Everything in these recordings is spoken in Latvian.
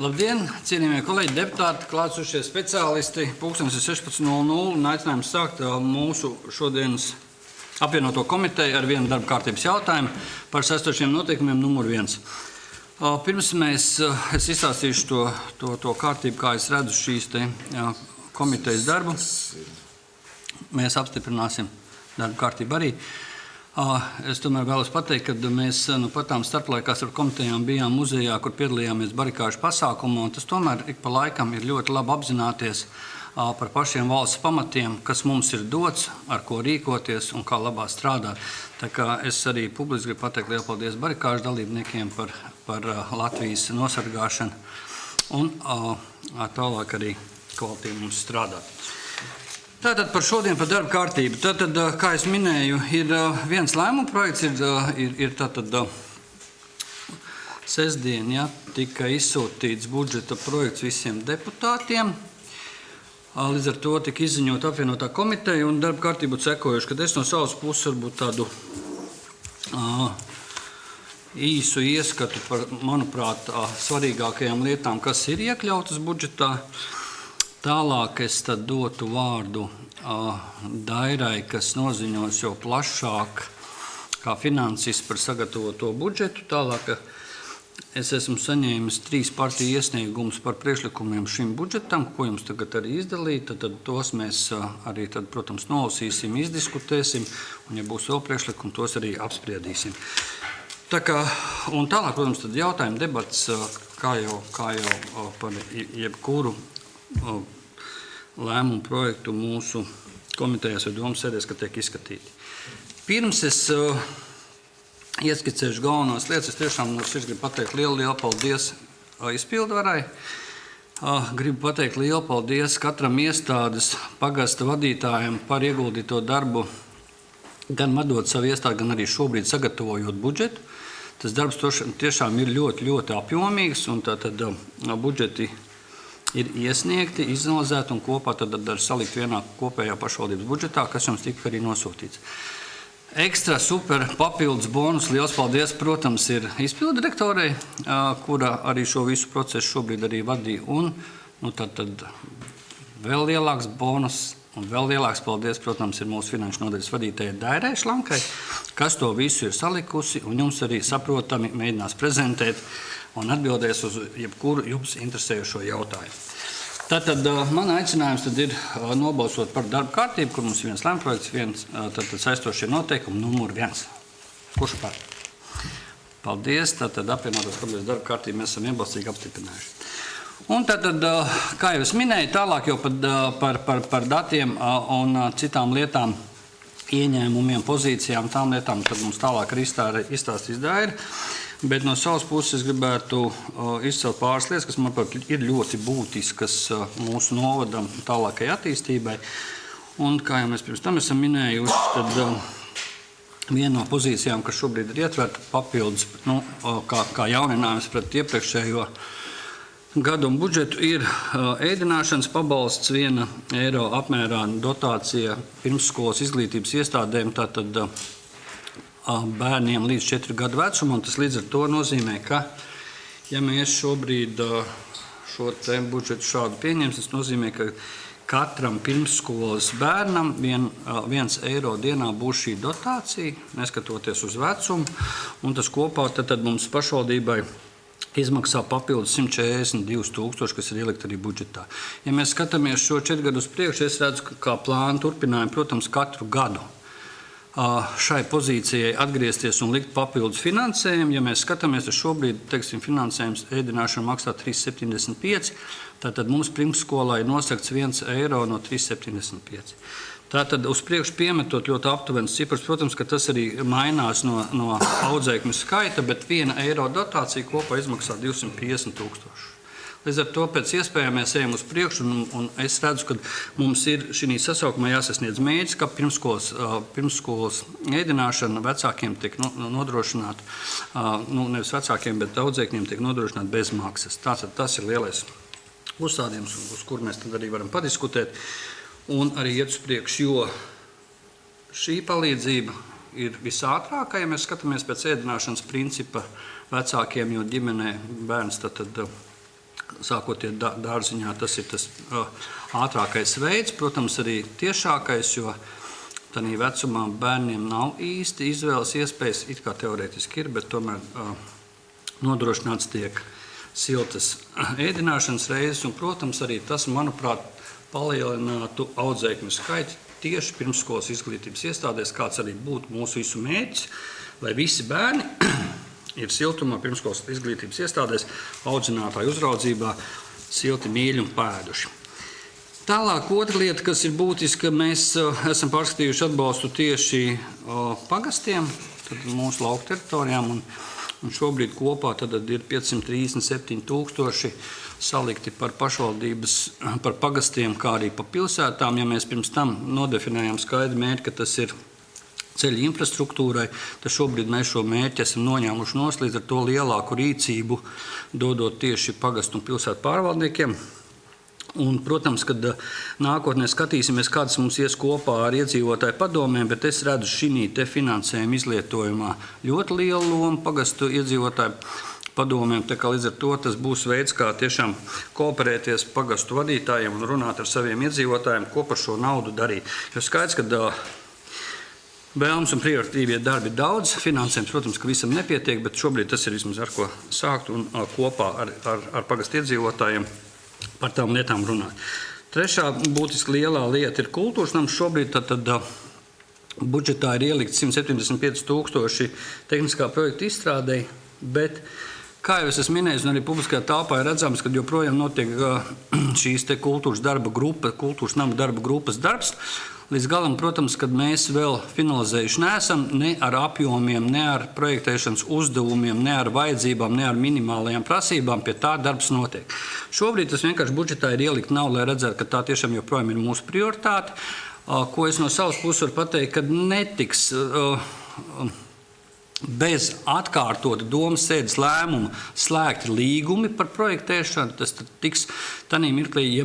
Labdien, cienījamie kolēģi, deputāti, klātsošie speciālisti. Pulkstenis ir 16:00 un aicinājums sākt mūsu šodienas apvienoto komiteju ar vienu darba kārtības jautājumu par saistošiem noteikumiem numur 1. Pirms es izstāstīšu to kārtību, kā es redzu šīs komitejas darbu. Mēs apstiprināsim darba kārtību arī. Es tomēr vēlos pateikt, ka mēs patām starplaikās ar komitejām bijām muzejā, kur piedalījāmies barikāžu pasākumā, un tas tomēr ik pa laikam ir ļoti labi apzināties par pašiem valsts pamatiem, kas mums ir dots, ar ko rīkoties un kā labāk strādāt. Tā kā es arī publiski gribu pateikt lielu paldies barikāžu dalībniekiem par Latvijas nosargāšanu un tālāk arī kvalitīvi mums strādāt. Tātad par šodien par darba kārtību. Tātad, kā es minēju, ir viens lēmuma projekts, ir tātad sestdien, tika izsūtīts budžeta projekts visiem deputātiem. Līdz ar to tika izziņota apvienotā komiteja un darba kārtību sekojuši, kad es no savas puses varbūt tādu īsu ieskatu par, manuprāt, svarīgākajām lietām, kas ir iekļautas budžetā. Tālāk es tad dotu vārdu Dairai, kas noziņos jau plašāk kā finansists par sagatavoto budžetu. Tālāk es esmu saņēmis 3 partiju iesniegumus par priekšlikumiem šim budžetam, ko jums tagad arī izdalīt. Tad tos mēs arī, protams, nolasīsim, izdiskutēsim, un, ja būs vēl priekšlikumi, tos arī apspriedīsim. Un tālāk, protams, tad jautājumi debats, kā jau par jebkuru lēmumu projektu mūsu komitejās vai domas sēdēs, ka tiek izskatīti. Pirms es ieskicēšu galvenās lietas, es tiešām no sirds gribu pateikt lielu paldies izpildvarai. Gribu pateikt lielu paldies katram iestādes pagasta vadītājiem par ieguldīto darbu, gan vadot savu iestādi, gan arī šobrīd sagatavojot budžetu. Tas darbs tiešām ir ļoti apjomīgs, un tātad budžeti ir iesniegti, izanalizēti un kopā tad salikt vienā kopējā pašvaldības budžetā, kas jums tika arī nosūtīts. Ekstra super papildus bonus, liels paldies, protams, ir izpildu direktorei, kura arī šo visu procesu šobrīd arī vadīja. Un tad vēl lielāks bonus un vēl lielāks paldies, protams, ir mūsu finanšu nodaļas vadītājai Dairai Šlankai, kas to visu ir salikusi un jums arī saprotami mēģinās prezentēt un atbildēs uz jebkuru jums interesējošo jautājumu. Tātad man aicinājums tad ir nobalsot par darba kārtību, kur mums ir viens lēmuma projekts, viens saistošie noteikumi numur 1. Kurš par? Paldies, tātad apvienotās komitejas darba kārtību mēs esam vienbalsīgi apstiprinājuši. Un tātad, kā jau es minēju, tālāk jau par datiem un citām lietām, ieņēmumiem, pozīcijām, tām lietām, tad mums tālāk arī izstāstīs Daira. Bet no savas puses es gribētu izcelt pāris lietas, kas, manuprāt, ir ļoti būtiskas mūsu novadam tālākai attīstībai. Un, kā jau mēs pirms tam esam minējuši, tad viena no pozīcijām, kas šobrīd ir ietverta papildus, kā jauninājums pret iepriekšējo gadu un budžetu, ir ēdināšanas pabalsts 1 eiro apmērā dotācija pirmsskolas izglītības iestādēm, tātad bērniem līdz 4 gadu vecumam. Tas līdz ar to nozīmē, ka, ja mēs šobrīd šo budžetu šādu pieņems, tas nozīmē, ka katram pirmsskolas bērnam 1 eiro dienā būs šī dotācija, neskatoties uz vecumu, un tas kopā tad mums pašvaldībai izmaksā papildus 142 000, kas ir ielikt arī budžetā. Ja mēs skatāmies šo 4 gadu uz priekšu, es redzu, kā plānu turpinājumu, protams, katru gadu šai pozīcijai atgriezties un likt papildus finansējumu. Ja mēs skatāmies, tad šobrīd, finansējums ēdināšana maksā 3,75, tātad mums pirmsskolā ir nosakts 1 eiro no 3,75. Tātad uz priekšu piemetot ļoti aptuvenas cipras, protams, ka tas arī mainās no audzēkņu skaita, bet 1 eiro dotācija kopā izmaksā 250 000. Līdz ar to pēc iespējām mēs ejam uz priekšu, un es redzu, ka mums ir šī sasaukumā jāsasniedz mērķis, ka pirmsskolas ēdināšana vecākiem tiek nodrošināta, nevis vecākiem, bet audzēkņiem tiek nodrošināta bez maksas. Tātad tas ir lielais uzstādījums, uz kur mēs tad arī varam padiskutēt un arī iet uz priekšu, jo šī palīdzība ir visātrākā, ja mēs skatāmies pēc ēdināšanas principa vecākiem, jo ģimenē bērns tad sākoties dārziņā, tas ir tas ātrākais veids, protams, arī tiešākais, jo tādā vecumā bērniem nav īsti izvēles iespējas, it kā teorētiski ir, bet tomēr nodrošināts tiek siltas ēdināšanas reizes, un, protams, arī tas, manuprāt, palielinātu audzēkņu skaitu tieši pirmsskolas izglītības iestādēs, kāds arī būtu mūsu visu mērķis, lai visi bērni ir siltumā pirmsskolas izglītības iestādēs, audzinātāju uzraudzībā, silti mīļi un pēduši. Tālāk, otra lieta, kas ir būtiska, mēs esam pārskatījuši atbalstu tieši pagastiem, tad mūsu lauku teritorijām, un šobrīd kopā tad ir 537 000 salikti par pašvaldības, par pagastiem, kā arī pa pilsētām. Ja mēs pirms tam nodefinējam skaidru mērķi, ka tas ir ceļu infrastruktūrai, tad šobrīd mēs šo mērķi esam noņēmuši nost, līdz ar to lielāku rīcību dodot tieši pagastu un pilsētu pārvaldniekiem. Un, protams, kad nākotnē skatīsimies, kādas mums ies kopā ar iedzīvotāju padomēm, bet es redzu šī te finansējuma izlietojumā ļoti lielu lomu pagastu iedzīvotāju padomēm. Tā kā līdz ar to tas būs veids, kā tiešām kooperēties pagastu vadītājiem un runāt ar saviem iedzīvotājiem, ko par šo naudu darīt. Jo skaidrs, ka vēlams un prioritīvie darbi daudz, finansējums, protams, ka visam nepietiek, bet šobrīd tas ir vismaz ar ko sākt un kopā ar pagastu iedzīvotājiem par tām lietām runāt. Trešā būtiski lielā lieta ir kultūras nams. Šobrīd tad budžetā ir ielikt 175 000 tehniskā projekta izstrādei, bet, kā jau es esmu minējis, un arī publiskajā telpā ir redzams, ka joprojām notiek šīs te kultūras nama darba grupas darbs. Līdz galam, protams, kad mēs vēl finalizējuši neesam ne ar apjomiem, ne ar projektēšanas uzdevumiem, ne ar vajadzībām, ne ar minimālajām prasībām, pie tā darbs notiek. Šobrīd tas vienkārši budžetā ir ielikt naudu, lai redzētu, ka tā tiešām joprojām ir mūsu prioritāte. Ko es no savas puses varu pateikt, kad netiks bez atkārtota domas sēdes lēmuma slēgti līgumi par projektēšanu. Tas tiks tādā mirklī, ja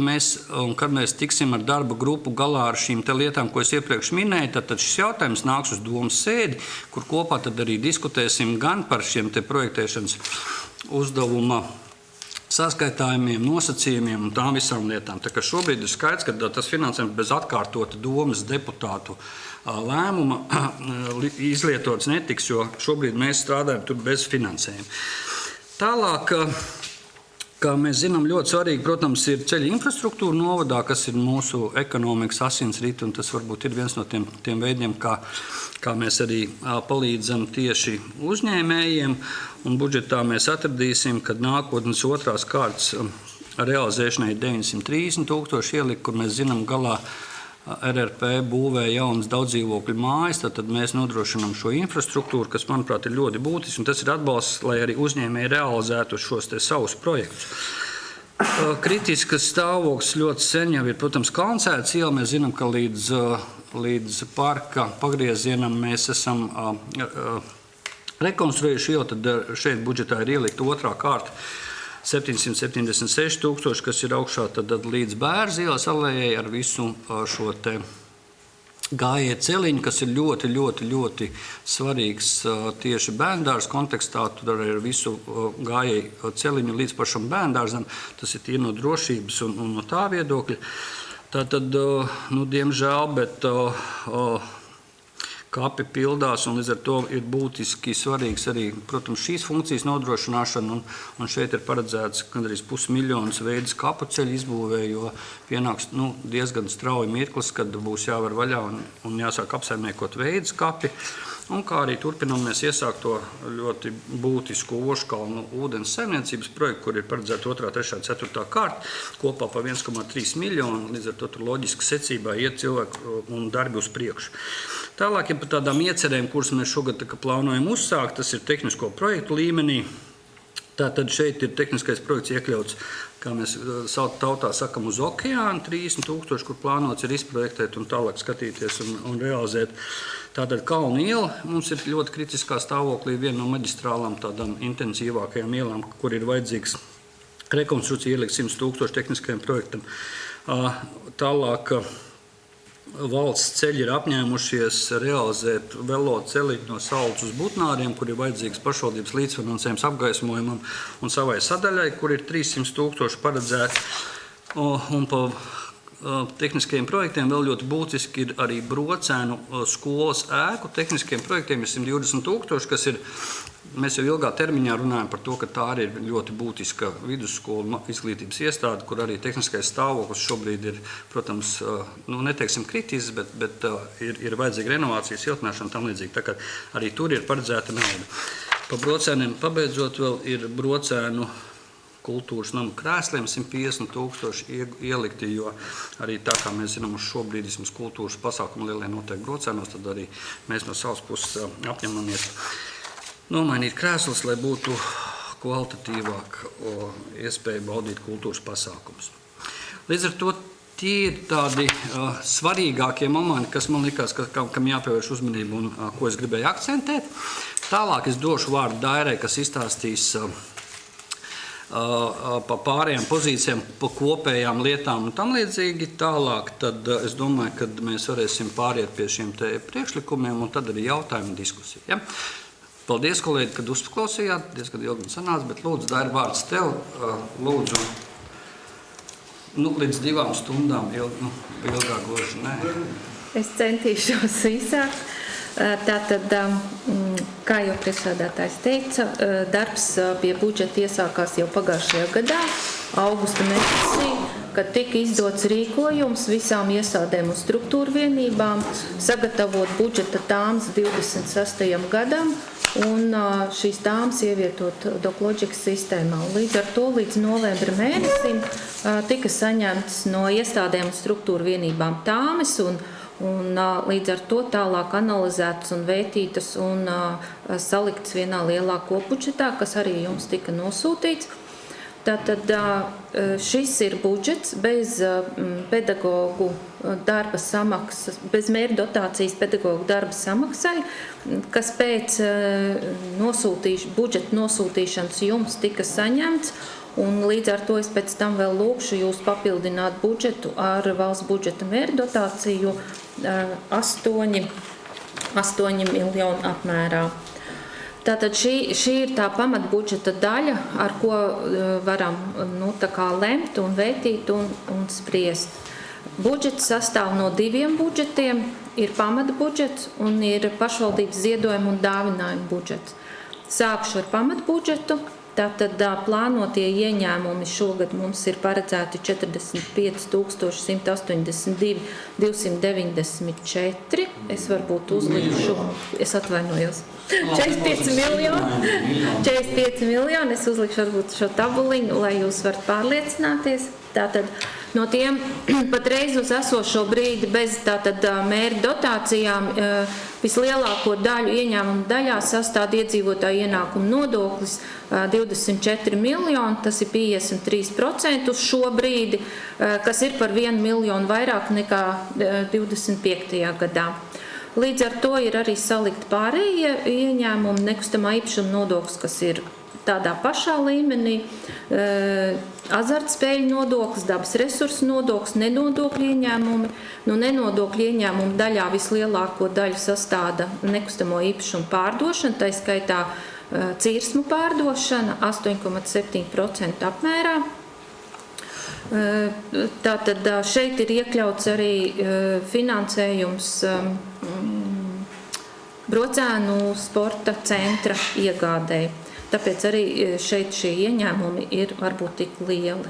kad mēs tiksim ar darba grupu galā ar šīm te lietām, ko es iepriekš minēju, tad šis jautājums nāks uz domas sēdi, kur kopā tad arī diskutēsim gan par šiem te projektēšanas uzdevuma saskaitājumiem, nosacījumiem un tām visām lietām. Tā kā šobrīd ir skaidrs, ka tas finansējums bez atkārtota domas deputātu lēmuma izlietots netiks, jo šobrīd mēs strādājam tur bez finansējuma. Tālāk, kā mēs zinām, ļoti svarīgi, protams, ir ceļu infrastruktūra novadā, kas ir mūsu ekonomikas asinsrite, un tas varbūt ir viens no tiem veidiem, kā mēs arī palīdzam tieši uzņēmējiem, un budžetā mēs atradīsim, ka nākotnes otrās kārtas realizēšanai 930 000 ielikt, kur mēs zinām galā RRP būvē jaunas daudzdzīvokļu mājas, tad mēs nodrošinām šo infrastruktūru, kas, manuprāt, ir ļoti būtisks, un tas ir atbalsts, lai arī uzņēmēji realizētu šos te savus projektus. Kritiskas stāvoklis ļoti sen jau ir, protams, Kalnsētas iela. Mēs zinām, ka līdz parka pagriezienam mēs esam rekonstruējuši ielu, tad šeit budžetā ir ielikt otrā kārta 776 000, kas ir augšā tad līdz Bērzu ielas alejai ar visu šo te gājēju celiņu, kas ir ļoti, ļoti, ļoti svarīgs tieši bērndārza kontekstā. Tur arī ar visu gājēju celiņu līdz pašam bērndārzam. Tas ir no drošības un no tā viedokļa. Tātad, diemžēl, bet kapi pildās, un līdz ar to ir būtiski svarīgs arī, protams, šīs funkcijas nodrošināšana, un šeit ir paredzēts gandrīz 500 000 veidus kapu ceļu izbūvē, jo pienāks diezgan strauji mirklis, kad būs jāvar vaļā un jāsāk apsaimniekot veidus kapi, un kā arī turpinām mēs iesākt to ļoti būtisku Oškalnu ūdens saimniecības projektu, kur ir paredzēta 2., 3., 4. kārta, kopā pa 1,3 miljonu, līdz ar to tur loģiski secībā iet cilvēku un darbi uz priekšu. Tālāk ir par tādām iecerēm, kuras mēs šogad plānojam uzsākt, tas ir tehnisko projektu līmenī. Tātad šeit ir tehniskais projekts iekļauts, kā mēs tautā sakam, uz okeāna, 30 000, kur plānots ir izprojektēt un tālāk skatīties un realizēt. Tātad Kalnu iela mums ir ļoti kritiskā stāvoklī, viena no maģistrālām tādām intensīvākajām ielām, kur ir vajadzīgs rekonstrukcija ielikt 100 000 tehniskajam projektam. Tālāk valsts ceļi ir apņēmušies realizēt veloceli no Saules uz Butnāriem, kur ir vajadzīgs pašvaldības līdzfinansējums apgaismojumam un savai sadaļai, kur ir 300 000 paredzēti. Un pa tehniskajiem projektiem vēl ļoti būtiski ir arī Brocēnu skolas ēku. Tehniskiem projektiem ir 120 000, kas ir, mēs jau ilgā termiņā runājam par to, ka tā arī ir ļoti būtiska vidusskola izglītības iestāde, kur arī tehniskais stāvoklis šobrīd ir, protams, neteiksim kritis, bet ir vajadzīga renovācija, siltināšana tam līdzīgi. Tā kā arī tur ir paredzēta nauda. Pa Brocēniem pabeidzot vēl ir Brocēnu kultūras namu krēsliem 150 000 ielikti, jo arī tā kā mēs zinām, uz šobrīd vismaz kultūras pasākumu lielie notiek Brocēnos, tad arī mēs no savas puses apņemamies nomainīt krēslus, lai būtu kvalitatīvāk iespēja baudīt kultūras pasākumus. Līdz ar to tie ir tādi svarīgākie momenti, kas man likās, kam jāpievērš uzmanību un ko es gribēju akcentēt. Tālāk es došu vārdu Dairai, kas izstāstīs pa pārējām pozīcijām, pa kopējām lietām un tam līdzīgi. Tālāk tad es domāju, ka mēs varēsim pāriet pie šiem te priekšlikumiem un tad arī jautājumu un diskusiju. Ja? Paldies, kolēģi, kad uzklausījāt. Diezgan ilgi sanāca, bet lūdzu, Daira, vārds tev. Lūdzu, līdz 2 stundām, ilgāk gluži, nē. Es centīšos īsāk. Tātad, kā jau priekšsēdētājs teica, darbs pie budžeta iesākās jau pagājušajā gadā, augusta mēnesī, kad tika izdots rīkojums visām iestādēm un struktūru vienībām, sagatavot budžeta tāmas 26. gadam un šīs tāmas ievietot DocLogic sistēmā. Līdz ar to līdz novembra mēnesim tika saņemts no iestādēm un struktūru vienībām tāmas un līdz ar to tālāk analizētas un vētītas un saliktas vienā lielā kopbudžetā, kas arī jums tika nosūtīts. Tātad šis ir budžets bez pedagogu darba samaksas, bez mērķa dotācijas pedagogu darba samaksai, kas pēc budžeta nosūtīšanas jums tika saņemts. Un līdz ar to es pēc tam vēl lūkšu jūs papildināt budžetu ar valsts budžeta mērķa dotāciju 8 miljonu apmērā. Tātad šī ir tā pamatbudžeta daļa, ar ko varam lemt un vētīt un spriest. Budžets sastāv no 2 budžetiem, ir pamatbudžets un ir pašvaldības ziedojuma un dāvinājuma budžets. Sākšu ar pamatbudžetu. Tātad plānotie ieņēmumi šogad mums ir paredzēti 45 182 294. Es varbūt uzlikšu, es atvainojos, 45 miljoni. Es uzlikšu varbūt šo tabuliņu, lai jūs varat pārliecināties. Tātad no tiem patreiz uz esošo brīdi bez mērķa dotācijām vislielāko daļu ieņēmumu daļā sastāv iedzīvotāju ienākumu nodoklis 24 miljoni, tas ir 53% uz šo brīdi, kas ir par 1 miljonu vairāk nekā 25. gadā. Līdz ar to ir arī salikt pārējie ieņēmumi, nekustamā īpašuma nodoklis, kas ir tādā pašā līmenī, azartspēļu nodoklis, dabas resursu nodoklis, nenodokļu ieņēmumi. Nenodokļu ieņēmumu daļā vislielāko daļu sastāda nekustamo īpašumu pārdošana, tā skaitā cirsmu pārdošana 8,7% apmērā. Tātad šeit ir iekļauts arī finansējums Brocēnu sporta centra iegādēji. Tāpēc arī šeit šie ieņēmumi ir varbūt tik lieli.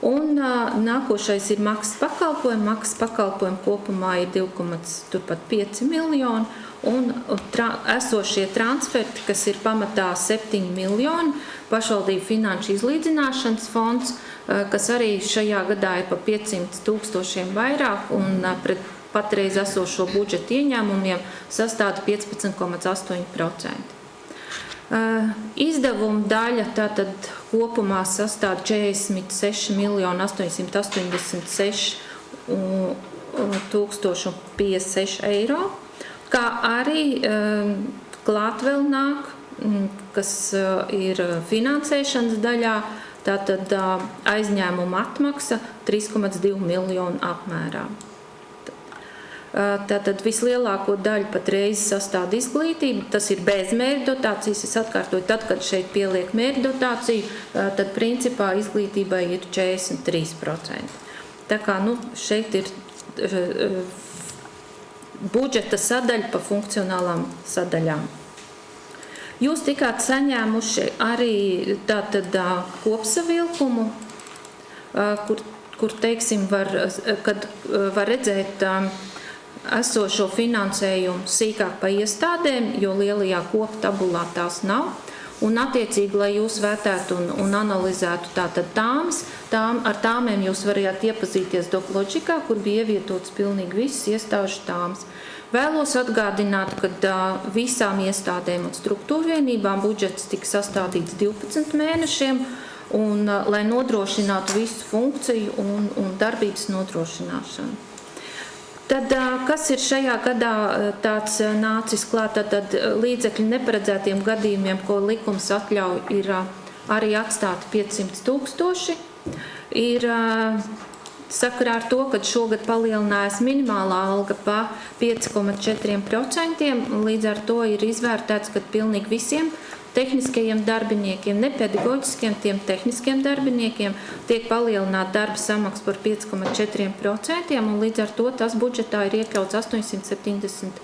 Un nākošais ir maksas pakalpojumi. Maksas pakalpojumi kopumā ir 2,5 miljoni. Un esošie transferti, kas ir pamatā 7 miljoni, pašvaldību finanšu izlīdzināšanas fonds, kas arī šajā gadā ir pa 500 000 vairāk un pret patreiz esošo budžeta ieņēmumiem sastāda 15,8%. Izdevuma daļa tātad kopumā sastāv 46 886 056 eiro, kā arī klāt vēl nāk, kas ir finansēšanas daļā, tātad aizņēmuma atmaksa 3,2 miljonu apmērā. Tātad vislielāko daļu patreiz sastāda izglītība, tas ir bez mērķa dotācijas. Es atkārtoju, tad, kad šeit pieliek mērķa dotāciju, tad principā izglītībai ir 43%. Tā kā šeit ir budžeta sadaļa pa funkcionālām sadaļām. Jūs tikāt saņēmuši arī tātad kopsavilkumu, kur teiksim, kad var redzēt esošo finansējumu sīkāk pa iestādēm, jo lielajā kopu tabulā tās nav. Un attiecīgi, lai jūs vērtētu un analizētu tātad ar tāmēm jūs varējāt iepazīties DocLogicā, kur bija ievietotas pilnīgi visas iestāžu tāmas. Vēlos atgādināt, ka visām iestādēm un struktūrvienībām budžets tika sastādīts 12 mēnešiem, un lai nodrošinātu visu funkciju un darbības nodrošināšanu. Tad, kas ir šajā gadā tāds nācis klāt, tad līdzekļi neparedzētiem gadījumiem, ko likums atļauj, ir arī atstāti 500 000. Ir sakarā ar to, ka šogad palielinājās minimālā alga pa 5,4%, līdz ar to ir izvērtēts, ka pilnīgi visiem tehniskajiem darbiniekiem, ne pedagoģiskiem, tiem tehniskiem darbiniekiem tiek palielināta darba samaksa par 5,4%, un līdz ar to tas budžetā ir iekļauts 870,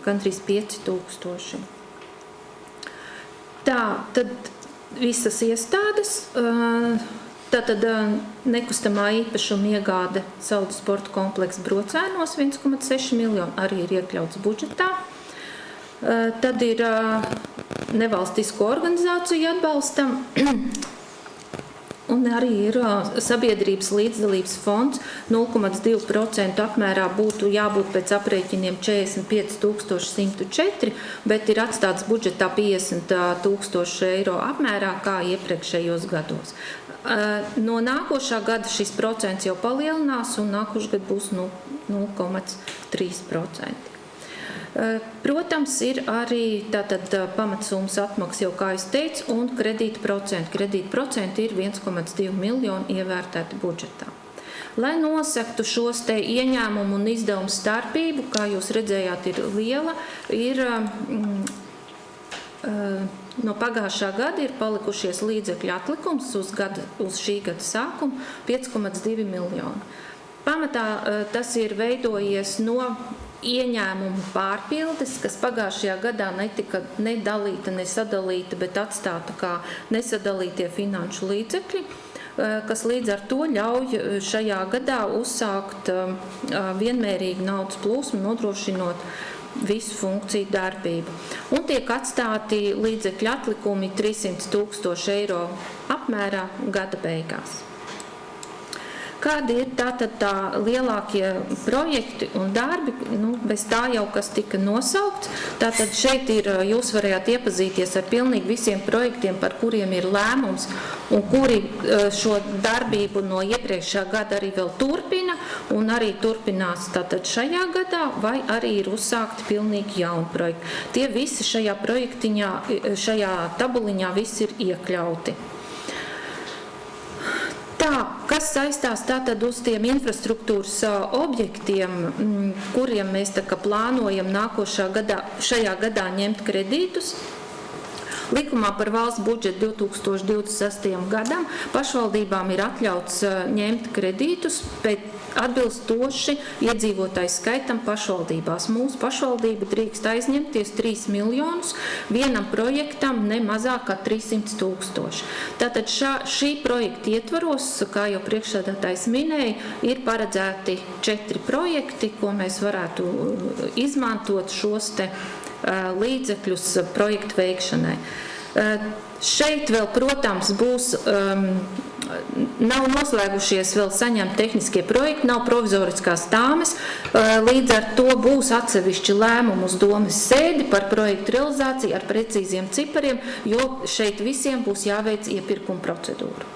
gandrīz 5000. Tā, tad visas iestādes, tātad nekustamā īpašuma iegāde Saldu sporta kompleksa Brocēnos 1,6 miljonu arī ir iekļauts budžetā. Tad ir nevalstisko organizāciju atbalstam, un arī ir sabiedrības līdzdalības fonds 0,2% apmērā būtu jābūt pēc aprēķiniem 45 104, bet ir atstāts budžetā 50 000 eiro apmērā kā iepriekšējos gados. No nākošā gada šis procents jau palielinās, un nākošgad būs 0,3%. Protams, ir arī tātad pamatsummas atmaksas, jau kā es teicu, un kredīta procenti. Kredīta procenti ir 1,2 miljoni ievērtēti budžetā. Lai nosaktu šos te ieņēmumu un izdevumu starpību, kā jūs redzējāt, ir liela, ir no pagājušā gada ir palikušies līdzekļu atlikums uz šī gada sākumu 5,2 miljoni. Pamatā tas ir veidojies no ieņēmumu pārpildes, kas pagājušajā gadā netika nedalīta, nesadalīta, bet atstāta kā nesadalītie finanšu līdzekļi, kas līdz ar to ļauj šajā gadā uzsākt vienmērīgu naudas plūsmu, nodrošinot visu funkciju darbību. Un tiek atstāti līdzekļu atlikumi 300 000 eiro apmērā gada beigās. Kādi ir tātad lielākie projekti un darbi, bez tā jau, kas tika nosaukts. Tātad šeit jūs varējāt iepazīties ar pilnīgi visiem projektiem, par kuriem ir lēmums, un kuri šo darbību no iepriekšā gada arī vēl turpina, un arī turpinās tātad šajā gadā, vai arī ir uzsākti pilnīgi jauni projekti. Tie visi šajā projektiņā, šajā tabuliņā visi ir iekļauti. Kas saistās tātad uz tiem infrastruktūras objektiem, kuriem mēs plānojam šajā gadā ņemt kredītus? Likumā par valsts budžetu 2026. gadam pašvaldībām ir atļauts ņemt kredītus atbilstoši iedzīvotāju skaitam pašvaldībās. Mūsu pašvaldība drīkst aizņemties 3 miljonus vienam projektam ne mazāk kā 300 000. Tātad šī projekta ietvaros, kā jau priekšsēdētājs minēja, ir paredzēti 4 projekti, ko mēs varētu izmantot šos te līdzekļus projektu veikšanai. Šeit vēl, protams, būs, nav noslēgušies vēl saņemt tehniskie projekti, nav provizoriskās tāmes, līdz ar to būs atsevišķi lēmumu uz domes sēdi par projektu realizāciju ar precīziem cipariem, jo šeit visiem būs jāveic iepirkuma procedūra.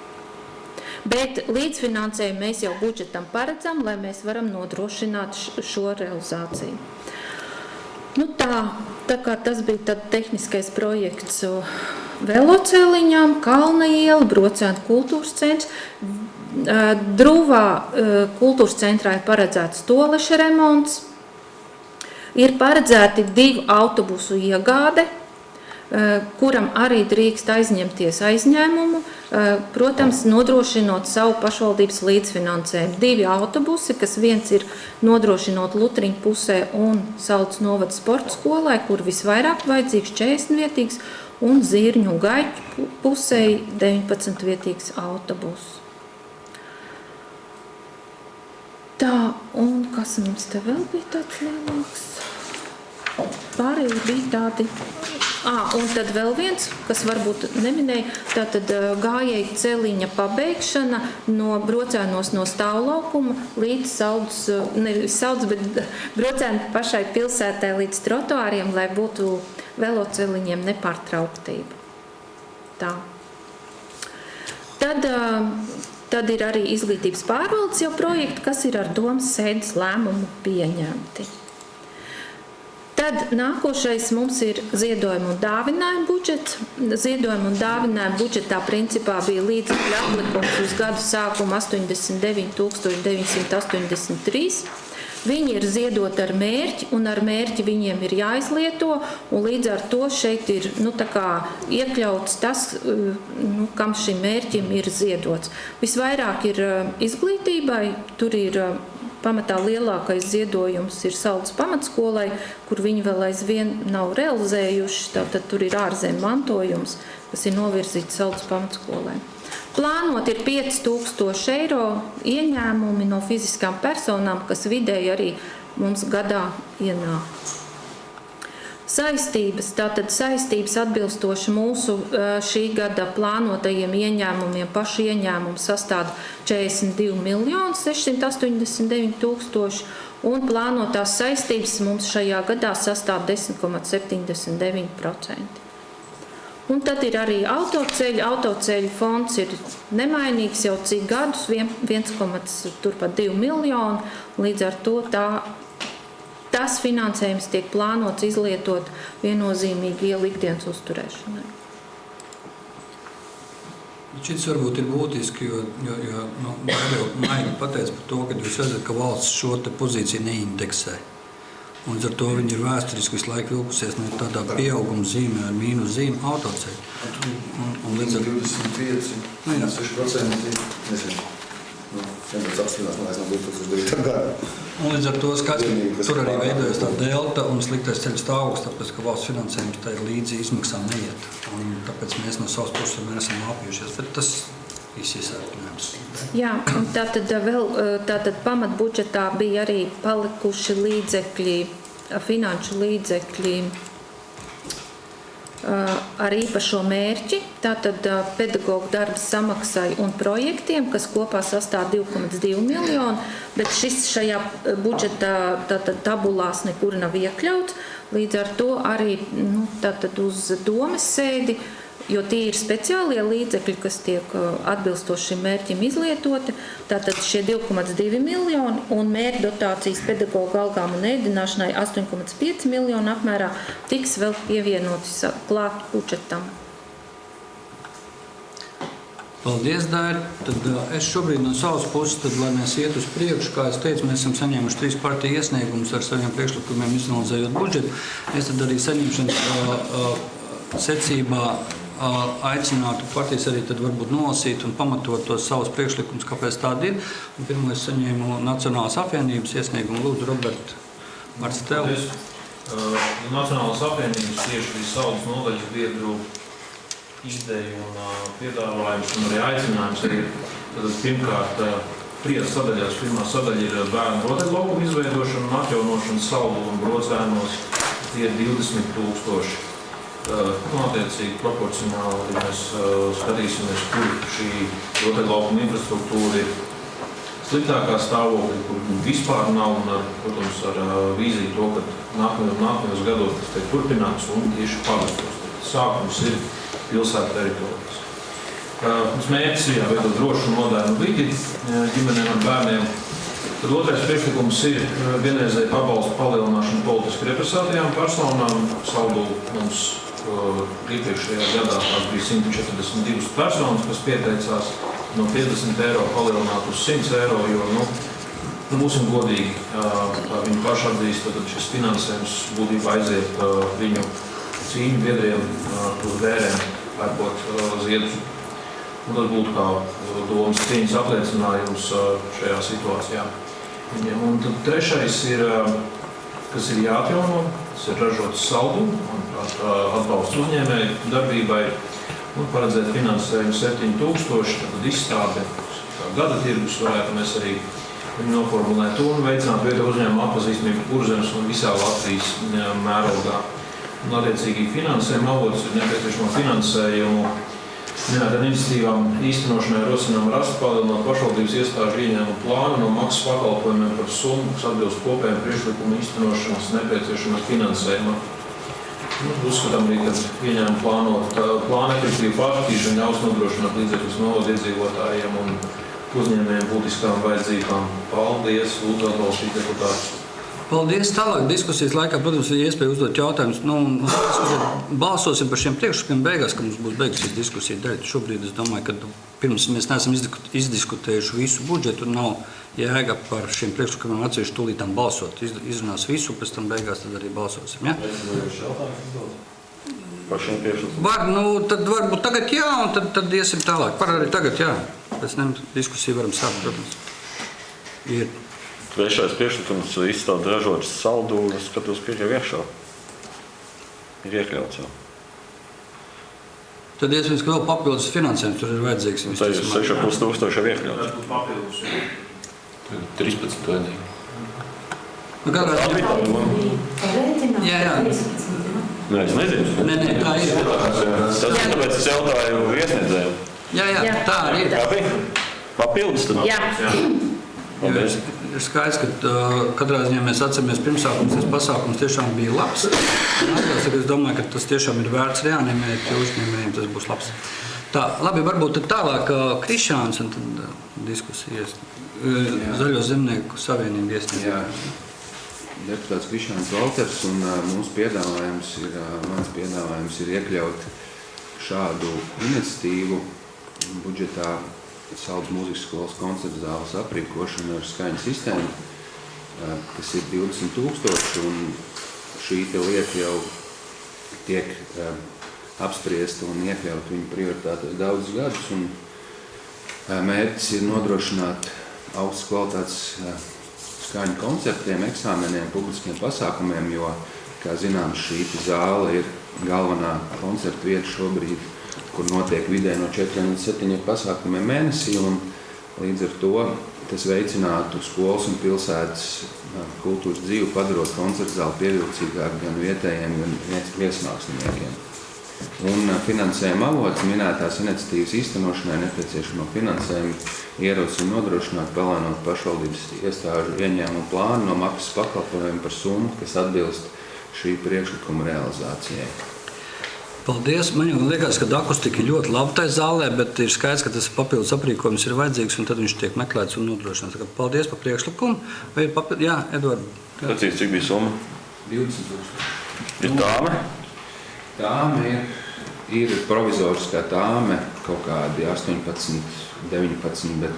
Bet līdzfinansējumu mēs jau budžetam paredzam, lai mēs varam nodrošināt šo realizāciju. Tā kā tas bija tad tehniskais projekts veloceliņām, Kalna iela, Brocēnu kultūras centrs. Drūvā kultūras centrā ir paredzēts toalešu remonts, Ir paredzēti 2 autobusu iegāde, kuram arī drīkst aizņemties aizņēmumu, protams, nodrošinot savu pašvaldības līdzfinansējumu. 2 autobusi, kas viens ir nodrošinot Lutriņu pusē un Saldus novada sporta skolai, kur visvairāk vajadzīgs 40 vietīgs, un Zirņu un Gaiķu pusē 19 vietīgs autobus. Tā, un kas mums te vēl bija tāds lielāks? Pārējie bija tādi... Un tad vēl viens, kas varbūt neminēja, tātad gājēju celiņa pabeigšana no Brocēnos no stāvlaukuma līdz Saldus, nevis Saldus, bet Brocēnu pašai pilsētai līdz trotuāriem, lai būtu veloceliņiem nepārtrauktība. Tā. Tad ir arī izglītības pārvaldes jau projekti, kas ir ar domas sēdes lēmumu pieņemti. Tad nākošais mums ir ziedojuma un dāvinājuma budžets. Ziedojuma un dāvinājuma budžetā principā bija līdzekļu atlikums uz gadu sākumu 89 983. Viņi ir ziedot ar mērķi, un ar mērķi viņiem ir jāizlieto, un līdz ar to šeit ir iekļauts tas, kam šim mērķim ir ziedots. Visvairāk ir izglītībai, tur ir pamatā lielākais ziedojums ir Saldus pamatskolai, kur viņi vēl aizvien nav realizējuši, tātad tur ir ārzemju mantojums, kas ir novirzīts Saldus pamatskolai. Plānot ir 5000 eiro ieņēmumi no fiziskām personām, kas vidēji arī mums gadā ienāk. Saistības, tātad saistības atbilstoši mūsu šī gada plānotajiem ieņēmumiem, pašu ieņēmumu sastāda 42 689 000, un plānotās saistības mums šajā gadā sastāv 10,79%. Un tad ir arī autoceļi. Autoceļu fonds ir nemainīgs jau cik gadus, 1,2 miljonu, līdz ar to tas finansējums tiek plānots izlietot viennozīmīgi ielu ikdienas uzturēšanai. Šis varbūt ir būtiski, jo Maigi pateica par to, ka jūs redzat, ka valsts šo te pozīciju neindeksē. Un ar to viņi ir vēsturiski visu laiku vilkusies no tādā pieauguma zīmē ar mīnus zīmi autoceļu. Un līdz ar 25, 6% nezinu. Un līdz ar to skats, tur arī veidojas tā delta un sliktais ceļu stāvoklis, tāpēc, ka valsts finansējums tā ir līdzi izmaksām neiet. Un tāpēc mēs no savas puses esam apjušies, bet tas viss izsākļojums. Jā, un tātad pamatbudžetā bija arī palikuši līdzekļi, finanšu līdzekļi ar īpašo mērķi, tātad pedagogu darba samaksai un projektiem, kas kopā sastāv 2,2 miljonu, bet šis šajā budžeta tabulās nekur nav iekļauts, līdz ar to arī tātad uz domes sēdi, jo tie ir speciālie līdzekļi, kas tiek atbilstoši šim mērķim izlietoti, tātad šie 2,2 miljoni un mērķa dotācijas pedagogu algām un ēdināšanai 8,5 miljonu apmērā tiks vēl pievienotis klāt budžetam. Paldies, Daira. Tad es šobrīd no savas puses, tad, lai mēs iet uz priekšu, kā es teicu, mēs esam saņēmuši 3 partiju iesniegumus ar saviem priekšlikumiem izanalizējot budžetu. Es tad arī saņemšanas secībā aicinātu partijas arī tad varbūt nolasīt un pamatot tos savus priekšlikumus, kāpēc tādi ir. Un pirmo es saņēmu Nacionālās apvienības iesniegumu. Lūdzu, Robert, vārds tev. Nacionālās apvienības tieši Saldus nodaļas biedru ideju un piedāvājums un arī aicinājums ir pirmkārt trijās sadaļās. Pirmā sadaļa ir bērnu rotaļlaukumu izveidošana un atjaunošana Saldu un Brocēnos. Tie ir 20 000. Attiecīgi proporcionāli, ja mēs skatīsimies, kur šī rotaļlaukuma infrastruktūra ir sliktākā stāvokļa, kur vispār nav un, protams, ar vīziju to, ka nākamajos gados tas tiek turpināts un tieši pavastos. Sākums ir pilsētu teritorijas. Mums mērķis ir jāveidot drošu un modernu vidi ģimenēm un bērniem. Tad otrais priekšlikums ir vienreizēja pabalstu palielināšana politiski represētajām personām. Saldu mums iepriekšējā gadā tās bija 142 personas, kas pieteicās no 50 eiro palielināt uz 100 eiro, jo Būsim godīgi, kā viņi paši atzīst, tad šis finansējums būtībā aiziet viņu cīņu biedriem, uz vērēm, pērkot ziedus. Un tas būtu kā domas cīņas apliecinājums šajā situācijā. Un tad trešais ir, kas ir jāatjauno, tas ir ražots saldu un atbalsts uzņēmēju darbībai un paredzēt finansējumu 7,000, tad izstāde, kā gada tirgus varētu mēs arī noformulēt un veicināt vietu uzņēmumu atpazīstamību Kurzemes un visā Latvijas mērogā. Un attiecīgi finansējuma avots ir nepieciešamo finansējumu minētām iniciatīvām īstenošanai rosinām rast palielināt pašvaldības iestāžu ieņēmumu plānu no maksas pakalpojumiem par summu, kas atbilst kopējiem priekšlikumu īstenošanas nepieciešamā finansējumā. Uzskatām arī, ka ieņēmumu plāna efektīvu pārskatīšana ļaus nodrošināt līdzekļus novada iedzīvotājiem un uzņēmējiem būtiskām vajadzībām. Paldies, lūdzu atbalstīt deputātus. Paldies. Tālāk diskusijas laikā, protams, ir iespēja uzdot jautājumus. Balsosim par šiem priekšlikumiem beigās, ka mums būs beigusies diskusija daļa. Šobrīd es domāju, ka pirms mēs neesam izdiskutējuši visu budžetu, nav jēga par šiem priekšlikumiem atsevišķi tūlītām balsot. Izrunās visu, pēc tam beigās tad arī balsosim. Ja? Par šiem priekšlikumiem? Tad varbūt tagad jā, un tad iesim tālāk. Par arī tagad jā. Pēc tam diskusiju varam sākt, protams. Ir. Trešais priekšlikums izstāda ražotas saldu, es skatos, ka ir jau iekšā. Ir iekļauts jau. Tad iespējams, ka vēl papildus finansējums tur ir vajadzīgs. Tā ir 6,5 jau iekļauts. Tas būtu papildus. 13 vajadzīgi. Jā. Nē, es nezinu. Nē, tā ir. Tas ir tāpēc es jautāju iesniedzējiem. Jā, tā arī ir. Kā bija? Papildus tad? Jā. Paldies. Ir skaidrs, ka katrā ziņā mēs atceramies pirmsākums, tas pasākums tiešām bija labs. Es domāju, ka tas tiešām ir vērts reanimēt, jo uzņēmējiem tas būs labs. Tā, labi, varbūt tad tālāk Krišāns un tad diskusijas. Zaļo zemnieku savienību iesniedz. Jā, deputāts Krišāns Valters un mans piedāvājums ir iekļaut šādu iniciatīvu budžetā Saldus mūzikas skolas koncerta zāles aprīkošana ar skaņu sistēmu, kas ir 20,000, un šī lieta jau tiek apspriesta un iekļaut viņu prioritātēs daudzus gadus, un mērķis ir nodrošināt augstas kvalitātes skaņu koncertiem, eksāmeniem, publiskiem pasākumiem, jo, kā zināms, šī zāle ir galvenā koncerta vieta šobrīd, kur notiek vidē no 4 līdz 7 pasākumiem mēnesī, un līdz ar to tas veicinātu skolas un pilsētas kultūras dzīvi, padarot koncertu zāli pievilcīgāk gan vietējiem, gan viesmāksliniekiem. Un finansējuma avots minētās iniciatīvas īstenošanai nepieciešamo finansējumu ierosina nodrošināt, palēnot pašvaldības iestāžu ieņēmumu plānu no maksas pakalpojumiem par summu, kas atbilst šī priekšlikuma realizācijai. Paldies. Man jau liekas, ka akustika ir ļoti laba tajā zālē, bet ir skaidrs, ka tas papildus aprīkojums ir vajadzīgs, un tad viņš tiek meklēts un nodrošināts. Paldies par priekšlikumu. Vai ir papildus? Jā, Edvard. Precīzi, cik bija summa? 20,000. Ir tāme? Tāme ir provizoriskā tāme, kaut kādi 18, 19, bet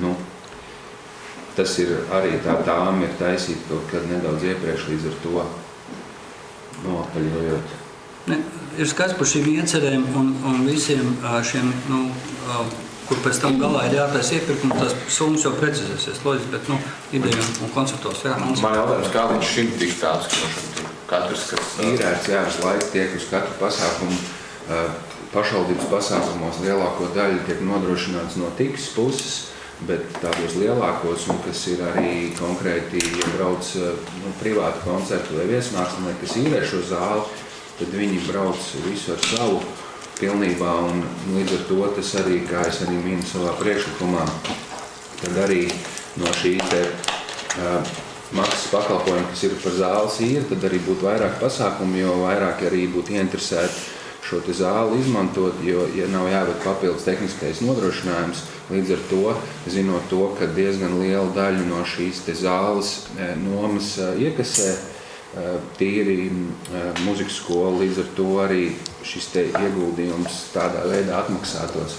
tas ir arī tā tāme ir taisīta kaut kad nedaudz iepriekš, līdz ar to nopaļojot. Ne, ir skaidrs par šīm iecerēm un visiem šiem, kur pēc tam galā ir jātaisa iepirkums, tās summas jau precizēsies, loģiski, bet idejām un konceptos. Jā, Man jautājums, kā līdz šim tik tāds, katrs, kas Īrēts uz laiku tiek uz katru pasākumu, pašvaldības pasākumos lielāko daļu tiek nodrošināts no tikas puses, bet tādos lielākos, un kas ir arī konkrēti, ja brauc privātu koncertu vai viesmākslinieki, kas īrē šo zāli, tad viņi brauc visu ar savu pilnībā, un līdz ar to tas arī, kā es arī minu savā priekšlikumā, tad arī no šī maksas pakalpojuma, kas ir par zāles īri, tad arī būtu vairāk pasākumu, jo vairāk arī būtu ieinteresēti šo te zāli izmantot, jo, ja nav jāved papildus tehniskais nodrošinājums, līdz ar to, zinot to, ka diezgan liela daļa no šīs te zāles nomas iekasē, tīri muzikas skola, līdz ar to arī šis te ieguldījums tādā veidā atmaksātos.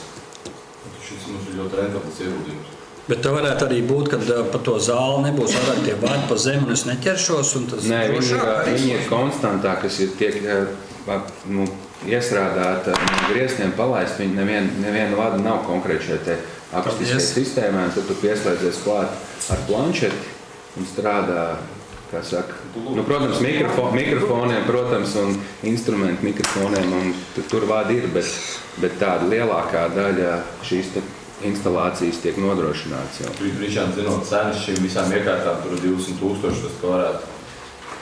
šis mums ir ļoti rentabls ieguldījums. Bet tā varētu arī būt, ka pa to zāli nebūs vairāk tie vadi pa zemi un es neķeršos. Un tas Nē, drošāk viņi ir konstantā, kas ir tiek iestrādāta griestiem palaist. Viņi neviena vada nav konkrēti šeit akustiskajai sistēmai. Tad tu pieslēdzies klāt ar planšeti un strādā, kā saka, protams, mikrofoniem, protams, un instrumentu mikrofoniem, un tur vadi ir, bet tāda lielākā daļa šīs instalācijas tiek nodrošināts jau. Ričāns, zinot cenas šīm visām iekārtām, tur 20,000, tas ka varētu.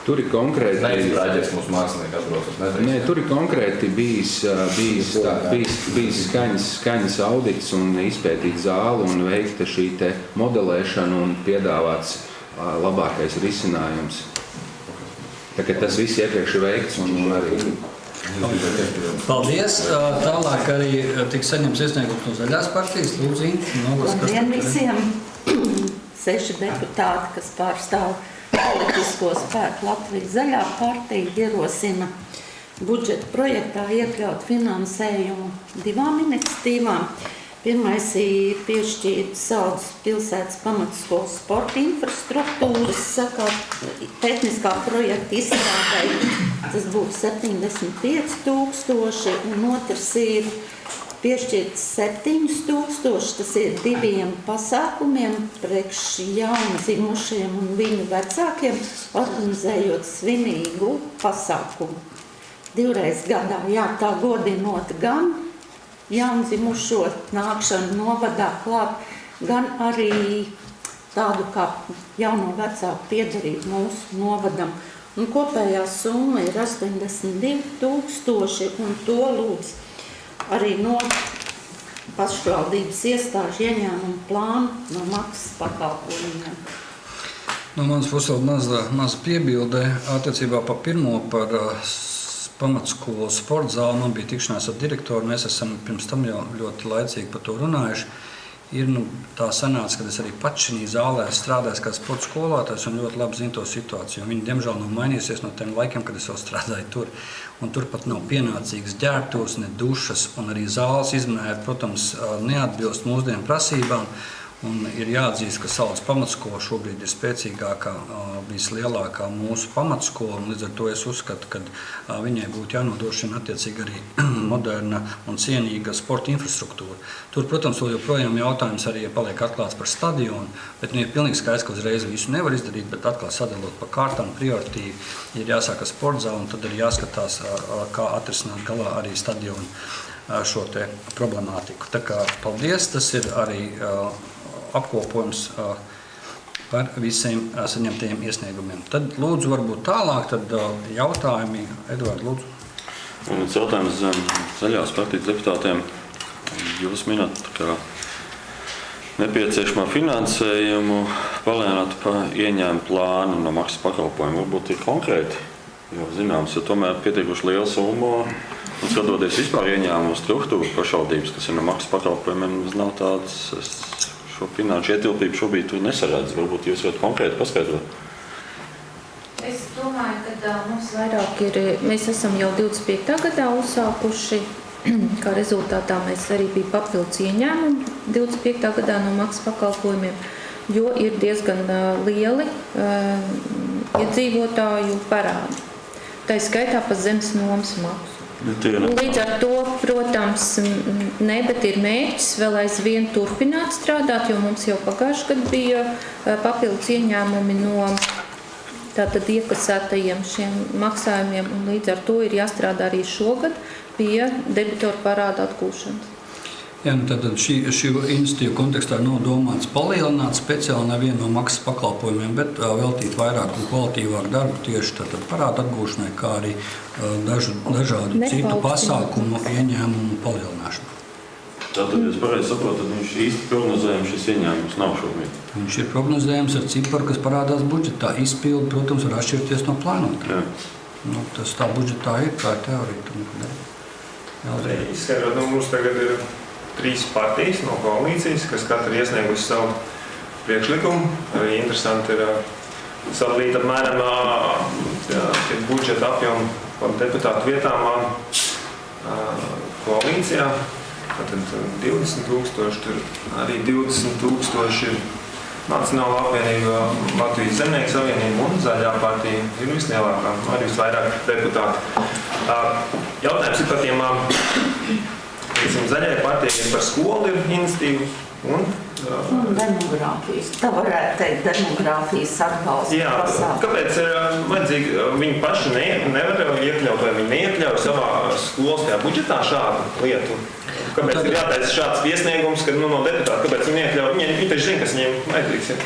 Tur ir konkrēti... Neizbrāģies mūsu mākslinieki atbraucot. Nē, tur ir konkrēti bijis skaņas audits un izpētīt zāli un veikta šī te modelēšana un piedāvāts labākais risinājums. Tā kā tas viss iepriekš ir veikts un arī... Paldies. Tālāk arī tiks saņemts iesniegums no Zaļās partijas. Lūdzu, Labdien visiem 6 deputāti, kas pārstāv politisko spēku Latvijas Zaļā partija, ierosina budžeta projektā iekļaut finansējumu 2 iniciatīvām. Pirmais ir piešķīrt Saldus pilsētas pamatskolas sporta infrastruktūras tehniskā projekta izstrādai. Tas būtu 75,000, un otrs ir piešķirt 7,000. Tas ir 2 pasākumiem priekš jaundzimušiem un viņu vecākiem, organizējot svinīgu pasākumu. 2 reizes gadā, tā godinot gan jaundzimušo nākšanu novadā klāt, gan arī tādu kā jauno vecāku piederību mūsu novadam. Un kopējā summa ir 82,000, un to lūdz arī no pašvaldības iestāžu ieņēmumu plānu no maksas pakalpojumiem. No manas puses maza piebilde attiecībā par pirmo par pamatskolu sporta zāli. Man bija tikšanās ar direktoru, mēs esam pirms tam jau ļoti laicīgi par to runājuši. Ir tā sanāca, ka es arī pats šī zālē strādāju kā sporta skolotājs un ļoti labi zinu to situāciju. Viņi, diemžēl, nav mainījusies no tiem laikiem, kad es vēl strādāju tur. Un tur pat nav pienācīgas ģērbtuves, ne dušas, un arī zāles izmēri, protams, neatbilst mūsdienu prasībām. Un ir jāatzīst, ka Saldus pamatskola šobrīd ir spēcīgākā, vislielākā mūsu pamatskola. Līdz ar to es uzskatu, ka viņai būtu jānodrošina attiecīgi arī moderna un cienīga sporta infrastruktūra. Tur, protams, vēl joprojām jautājums arī paliek atklāts par stadionu, bet ir pilnīgi skaidrs, ka uzreiz visu nevar izdarīt, bet atkal sadalot pa kārtām prioritīvi ir jāsāk ar sporta zāli, un tad arī jāskatās, kā atrisināt galā arī stadionu šo te problemātiku. Tā kā paldies, tas ir arī apkopojums par visiem saņemtajiem iesniegumiem. Tad lūdzu varbūt tālāk, tad jautājumi. Eduard, lūdzu. Un jautājums Zaļās partijas deputātiem. Jūs minat, ka nepieciešamā finansējumu palēnāt pa ieņēmumu plānu no maksas pakalpojumu. Varbūt ir konkrēti, jo zināms, jo tomēr pietiekuši liela summa. Un skatoties vispār ieņēmumu struktūru pašvaldības, kas ir no maksas pakalpojumiem, nav tādas... Šo finanšu ietilpību šobrīd tur nesaredz. Varbūt jūs varat konkrēti paskaidrot? Es domāju, ka mums vairāk ir, mēs esam jau 25. gadā uzsākuši, kā rezultātā mēs arī bija papildus ieņēmumi 25. gadā no maksas pakalpojumiem, jo ir diezgan lieli iedzīvotāju parādi. Tā ir skaitā pa zemes nomas maksu. Līdz ar to, protams, bet ir mērķis vēl aizvien turpināt strādāt, jo mums jau pagājušajā gadā bija papildus ieņēmumi no tātad iekasētajiem šiem maksājumiem, un līdz ar to ir jāstrādā arī šogad pie debitoru parāda atgūšanas. Jā, tad šī iniciatīva kontekstā nav domāts palielināt speciāli nevienu no maksas pakalpojumiem, bet veltīt vairāk un kvalitīvāk darbu tieši tātad parāda atgūšanai, kā arī dažādu citu pasākumu ieņēmumu palielināšanu. Tātad, es pareizi saprotu, tad viņš īsti prognozējums šis ieņēmums nav šobrīd. Viņš ir prognozējums ar ciparu, kas parādās budžetā. Izpildi, protams, var atšķirties no plānotā. Tas tā budžetā ir, tā ir teorija. Izskaidrot, mums tagad ir 3 partijas no koalīcijas, kas katra iesniegusi savu priekšlikumu. Arī interesanti ir sadalīt apmēram budžeta apjomu par deputātu vietām koalīcijā. Tātad 20,000, tur arī 20,000 ir Nacionāla apvienība, Latvijas Zemnieku savienība un Zaļā partija ir vislielākā, arī visvairāk deputāti. Jautājums ir par tiem, teiksim, Zaļajai partijai par skolu ir iniciatīva un demogrāfijas. Tā varētu teikt demogrāfijas atbalsta pasākumu. Kāpēc ir vajadzīgi, viņi paši nevar iekļaut vai viņi neiekļauj savā skoliskajā budžetā šādu lietu? Kāpēc ir jātaisa šāds iesniegums, kad no deputāta, kāpēc viņi iekļauj? Viņi taču zina, kas viņiem vajadzīgs ir.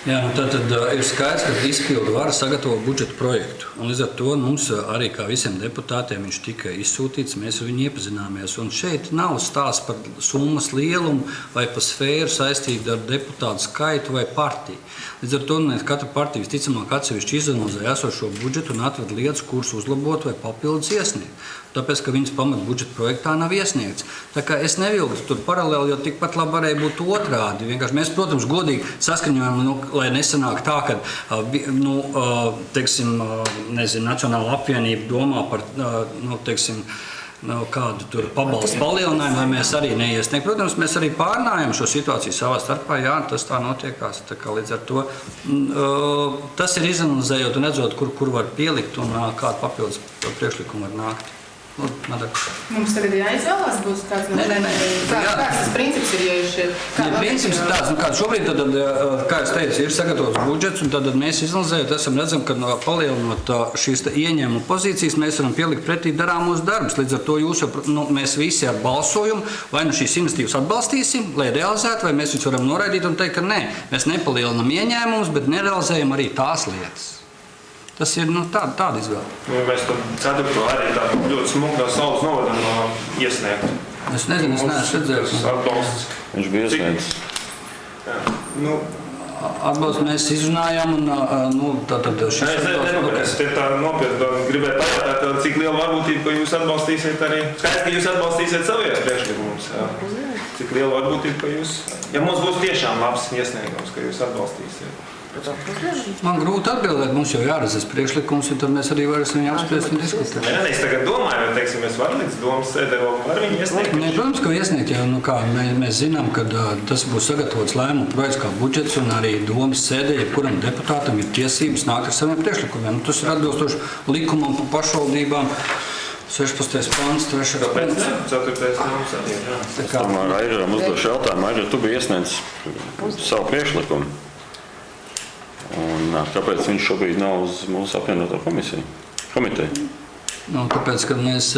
Jā, tad ir skaidrs, ka izpildu vara sagatavo budžeta projektu. Un līdz ar to mums arī kā visiem deputātiem viņš tika izsūtīts, mēs ar viņu iepazināmies. Un šeit nav stāsts par summas lielumu vai par sfēru saistību ar deputātu skaitu vai partiju. Līdz ar to katra partija visticamāk atsevišķi izanalizē esošo budžetu un atved lietas, kuras uzlabot vai papildus iesniegt. Tāpēc, ka viņas pamat budžeta projektā nav iesniegts. Tā kā es nevilku tur paralēli, jo tikpat labi varēja būt otrādi. Vienkārši mēs, protams, godīgi saskaņojam, lai nesanāk tā, ka teiksim, Nacionāla apvienība domā par kādu tur pabalstu palielinājumu, lai mēs arī neiesniegtu. Protams, mēs arī pārnājam šo situāciju savā starpā, jā, tas tā notiekās. Tā kā līdz ar to tas ir izanalizējot un redzot, kur var pielikt un kādu papildus priekšlikumu var nākt. Mums tagad jāizvēlās, būs kāds no kāds tas princips ir, ja ir šie... Princips ir tāds, kāds šobrīd, kā es teicu, ir sagatavots budžets, un tad mēs izanalizējot, redzam, ka palielinot šīs ieņēmumu pozīcijas, mēs varam pielikt pretī darāmos darbus. Līdz ar to mēs visi ar balsojumu, vai šīs iniciatīvas atbalstīsim, lai realizētu, vai mēs viņus varam noraidīt un teikt, ka nē, mēs nepalielinam ieņēmumus, bet nerealizējam arī tās lietas. Tas ir tāda izvēle. Mēs tam ceturto arī tādu ļoti smuku no Saules novadam iesniegt. Es nezinu, es neesmu redzējis. Atbalsts. Viņš bija iesniegts. Atbalstu mēs izrunājām un tātad šis... Es te tā nopietni gribētu pajautāt, cik liela varbūtība, ka jūs atbalstīsiet arī... Skaidrs, ka jūs atbalstīsiet savējos priekšlikumus. Cik liela varbūtība, ka jūs... Ja mums būs tiešām labs iesniegums, ka jūs atbalstīsiet. Man grūti atbildēt, mums jau jāredz priekšlikums, un tad mēs arī varēsim viņu apspriest un diskutēt. Es tagad domāju, vai teiksim, mēs varam līdz domas sēdē vēl var viņu iesniegt? Nē, protams, ka iesniegt, jo mēs zinām, ka tas būs sagatavots lēmumu projekts kā budžets, un arī domas sēdē, jebkuram deputātam ir tiesības nākt ar saviem priekšlikumiem. Tas ir atbilstoši likumam par pašvaldībām. 16. pants, 3. Kāpēc ne? 4. pants arī ir, jā. Tomēr Aigaram uzdošu jautājumu. Aigar, tu biji iesniedzis savu priekšlikumu. Un kāpēc viņš šobrīd nav uz mūsu apvienoto komiteju? Tāpēc, kad mēs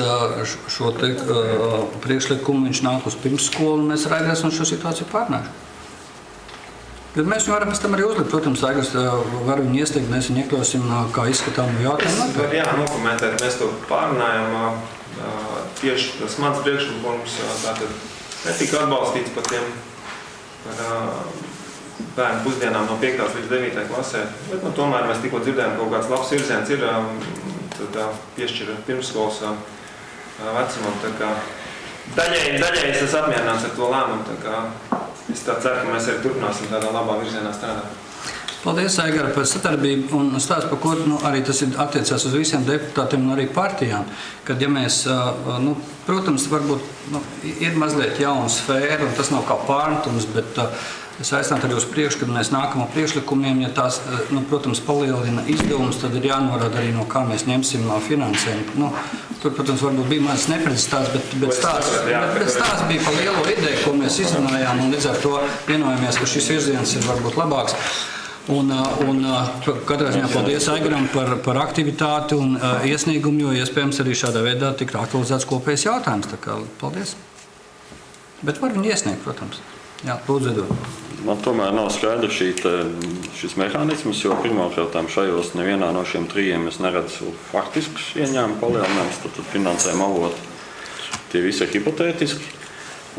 šo priekšlikumu, viņš nāk uz pirmsskolu, un mēs ar Aigaru esam šo situāciju pārnājuši. Bet mēs viņu varam pēc tam arī uzlikt. Protams, Aigars var viņu iestiegt, mēs viņu iekļausim, kā izskatām jautājumu. Jā, nokomentēt, mēs to pārnājam. Tieši tas mans priekšlikums tātad netika atbalstīts par tiem bērnu pusdienām no 5. līdz 9. klasē. Bet tomēr mēs tikko dzirdējām, kaut kāds labs virziens ir, tad piešķira pirmsskolas vecumam. Daļēji es esmu apmierināts ar to lēmumu. Es ceru, ka mēs arī turpināsim tādā labā virzienā strādāt. Paldies, Aigar, par sadarbību un stāstu, par ko arī tas attiecās uz visiem deputātiem un arī partijām. Kad, ja mēs, protams, varbūt ir mazliet jauna sfēra, un tas nav kā pārmetums, bet saistāt arī uz priekšu, kad mēs nākam ar priekšlikumiem, ja tās, protams, palielina izdevumus, tad ir jānorāda arī, no kā mēs ņemsim finansējumu. Tur, protams, varbūt bija mazs nepredzis bet stāsts bija par lielo ideju, ko mēs izrunājām, un līdz ar to vienojamies, ka šis virziens ir varbūt labāks. Un katrā ziņā paldies Aigaram par aktivitāti un iesniegumu, jo iespējams arī šādā veidā tika aktualizēts kopējs jautājums. Tā kā paldies. Bet var viņu iesniegt, protams. Jā, lūdzu, dod. Man tomēr nav skaidrs šis mehānisms, jo pirmkārt šajos nevienā no šiem trījiem es neredzu faktiskus ieņēmumu palielinājumus, tad finansējuma avoti tie visi ir hipotētiski.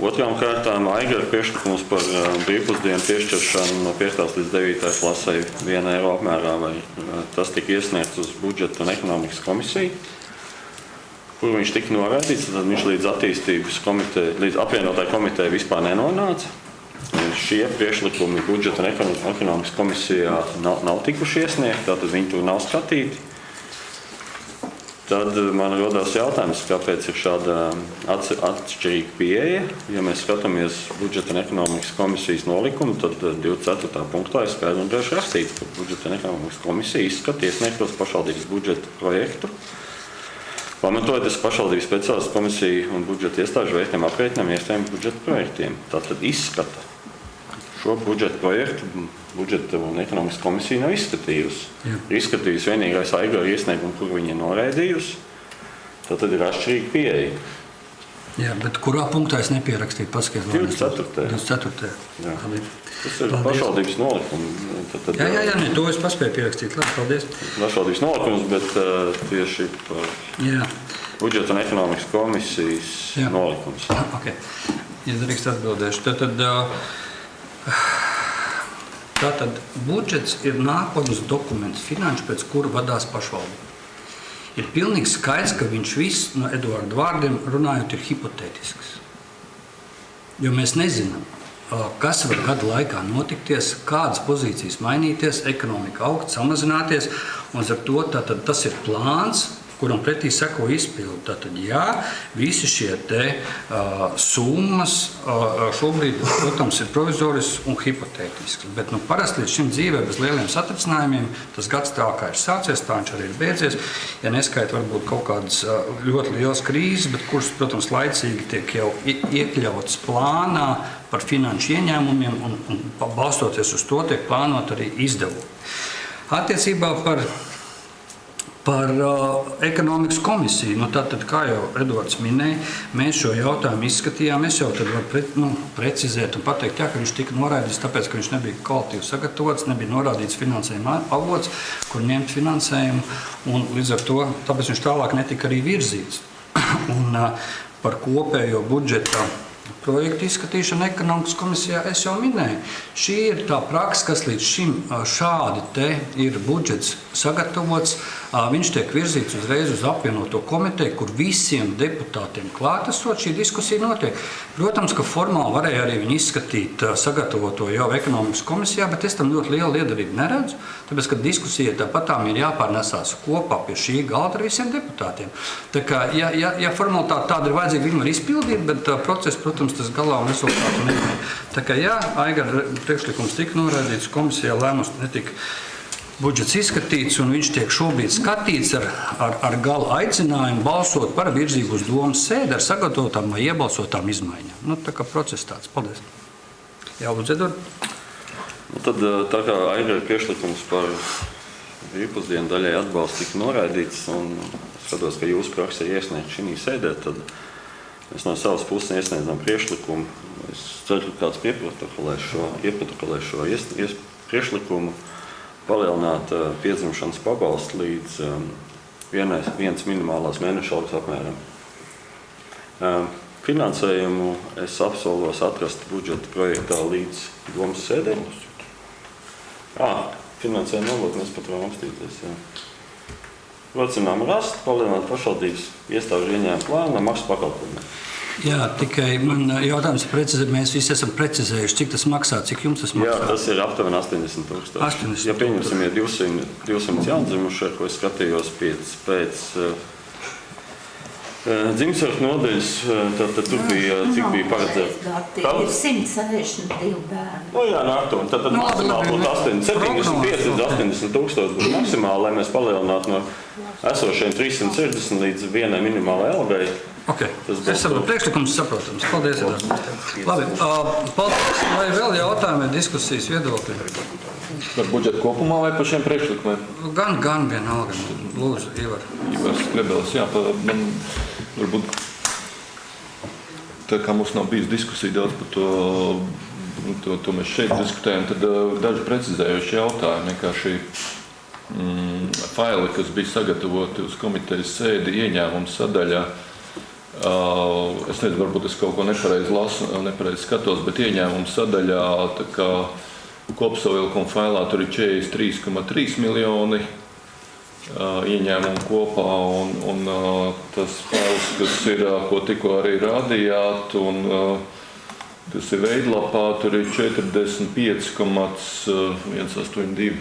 Otrām kārtām Aigara priekšlikums par brīvpusdienu piešķiršanu no 5. līdz 9. klasē 1 eiro apmērā, vai tas tika iesniegts uz budžeta un ekonomikas komisiju, kur viņš tika noraidīts, tad viņš līdz apvienotāju komiteju vispār nenonāca. Šie priekšlikumi budžeta un ekonomikas komisijā nav tikuši iesniegti, tātad viņi tur nav skatīti. tad man rodās jautājums, kāpēc ir šāda atšķirīga pieeja. Ja mēs skatāmies budžeta un ekonomikas komisijas nolikumu, tad 24. punktā ir skaidri un droši rakstīts, ka budžeta un ekonomikas komisija izskata iesniegtos pašvaldības budžeta projektu, pamatojoties pašvaldības speciālistu komisiju un budžeta iestāžu veiktiem aprēķiniem iestājiem budžeta projektiem. Tātad izskata. Šo budžeta projektu budžeta un ekonomikas komisija nav izskatījusi. Ir izskatījusi vienīgais Aigara iesniegumu, kur viņa ir noraidījusi. Tad ir atšķirīga pieeja. Jā, bet kurā punktā es nepierakstīju? Paskaties, 24. 24. Jā. Tas ir pašvaldības nolikums. Jā, to es paspēju pierakstīt. Labi, paldies. Pašvaldības nolikums, bet tieši par budžeta un ekonomikas komisijas nolikums. Okay. Ja drīkst atbildēšu, tātad budžets ir nākotnes dokuments, finanšu, pēc kura vadās pašvaldība. Ir pilnīgi skaidrs, ka viņš viss, no Eduarda vārdiem runājot, ir hipotētisks. Jo mēs nezinām, kas var gadu laikā notikties, kādas pozīcijas mainīties, ekonomika augt, samazināties, un ar to tātad tas ir plāns, kuram pretī seko izpildu. Tātad, visi šie summas šobrīd, protams, ir provizorisks un hipotētisks. Bet parasti līdz šim dzīvē bez lieliem satricinājumiem tas gads tā kā ir sācies, tā viņš arī ir beidzies. Ja neskaita varbūt kaut kādas ļoti lielas krīzes, bet kuras, protams, laicīgi tiek jau iekļautas plānā par finanšu ieņēmumiem un balstoties uz to tiek plānot arī izdevumi. Attiecībā par ekonomikas komisiju. Tātad, kā jau Eduards minēja, mēs šo jautājumu izskatījām. Es jau tad varu precizēt un pateikt, ka viņš tika noraidīts, tāpēc, ka viņš nebija kvalitīvi sagatavots, nebija norādīts finansējuma avots, kur ņemt finansējumu, un līdz ar to, tāpēc viņš tālāk netika arī virzīts. Un par kopējo budžeta projektu izskatīšanu ekonomikas komisijā es jau minēju. Šī ir tā praksa, kas līdz šim šādi te ir budžets sagatavots. Viņš tiek virzīts uzreiz uz apvienoto komiteju, kur visiem deputātiem klātesot šī diskusija notiek. Protams, ka formāli varēja arī viņi izskatīt sagatavoto jau ekonomikas komisijā, bet es tam ļoti lielu liederību neredzu, tāpēc, ka diskusija tāpatām ir jāpārnesās kopā pie šī galda ar visiem deputātiem. Tā kā, ja formāli tāda ir vajadzīga, viņi var izpildīt, bet process, protams, tas galā un rezultātu nevienē. Tā kā, Aigara priekšlikums tika noraidīts, komisijā lēmums netika budžets izskatīts, un viņš tiek šobrīd skatīts ar gala aicinājumu balsot par virzību uz domas sēdi ar sagatavotām vai iebalsotām izmaiņām. Tā kā process tāds. Paldies. Jā, lūdzu, Edvard. Tad, tā kā Aigara priekšlikums par brīvpusdienu daļai atbalstu tika noraidīts, un skatos, ka jūsu praksa ir iesniegt šī sēdē, tad mēs no savas puses iesniedzam priekšlikumu. Es ceru, ka kāds ieprotokolēs šo priekšlikumu, palielināt piedzimšanas pabalstu līdz viens minimālās mēneša algas apmēram. Finansējumu es apsolos atrast budžeta projektā līdz domas sēdēm. Finansējumu avotu mēs pat varam apstīties. Rocinām rast, palielināt pašvaldības iestāžu ieņēmumu plānu, maksas pakalpojumu. Jā, tikai man jautājums precizēt, mēs visi esam precizējuši, cik tas maksā, cik jums tas maksā? Jā, tas ir aptuveni 80 000. Ja pieņemsim, 200 jaundzimušie, ko es skatījos pēc dzimtsargu nodaļas, tad tur bija, cik bija paredzēts? Ir 162 bērni. Jā, aptuveni. Tad maksimāli būtu 75 līdz 80 000 būtu maksimāli, lai mēs palielinātu no esošiem 360 līdz vienai minimālai algai. Es saprotu, priekšlikums saprotams. Paldies, Edvards. Labi, paldies. Vai vēl jautājumi, diskusijas viedokļi? Par budžetu kopumā vai par šiem priekšlikumiem? Gan vienalga. Lūdzu, Ivar. Ivars Krebels, man varbūt, tā kā mums nav bijis diskusija daudz par to mēs šeit diskutējam, tad daži precizējuši jautājumi, vienkārši faili, kas bija sagatavoti uz komitejas sēdi ieņēmums sadaļā. Es nezinu, varbūt es kaut ko nepareizi lasu, nepareizi skatos, bet ieņēmums sadaļā tā kā kopsavilkuma failā tur ir 43,3 miljoni ieņēmumu kopā, un tas fails, kas ir, ko tikko arī rādījāt, un kas ir veidlapā, tur ir 45,182.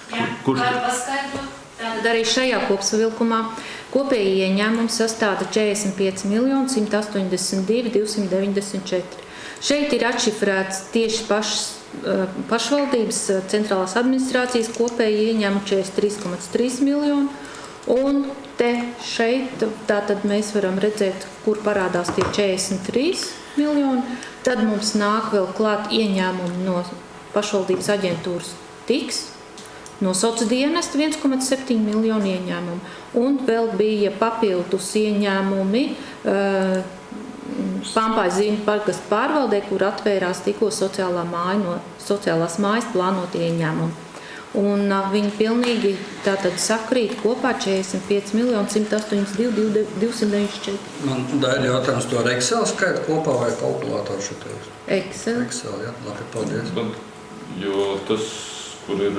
Var paskaidrot? Tātad arī šajā kopsavilkumā Kopēji ieņēmumi sastāda 45 182 294. Šeit ir atšifrēts tieši pašvaldības centrālās administrācijas kopēji ieņēmumi 43,3 miljoni. Un šeit tātad mēs varam redzēt, kur parādās tie 43 miljoni. Tad mums nāk vēl klāt ieņēmumi no pašvaldības aģentūras TIKS, no sociāldienesta 1,7 miljonu ieņēmumu. Un vēl bija papildus ieņēmumi Pampājas Zīņu pagastu pārvaldē, kur atvērās tikko sociālās mājas plānotie ieņēmumi. Un viņi pilnīgi tātad sakrīt kopā 45 182 294. Man ir jautājums, to ar Excel skaitu kopā vai kalkulātoru šitās? Excel. Excel, jā, labi, paldies. Jo tas, kur ir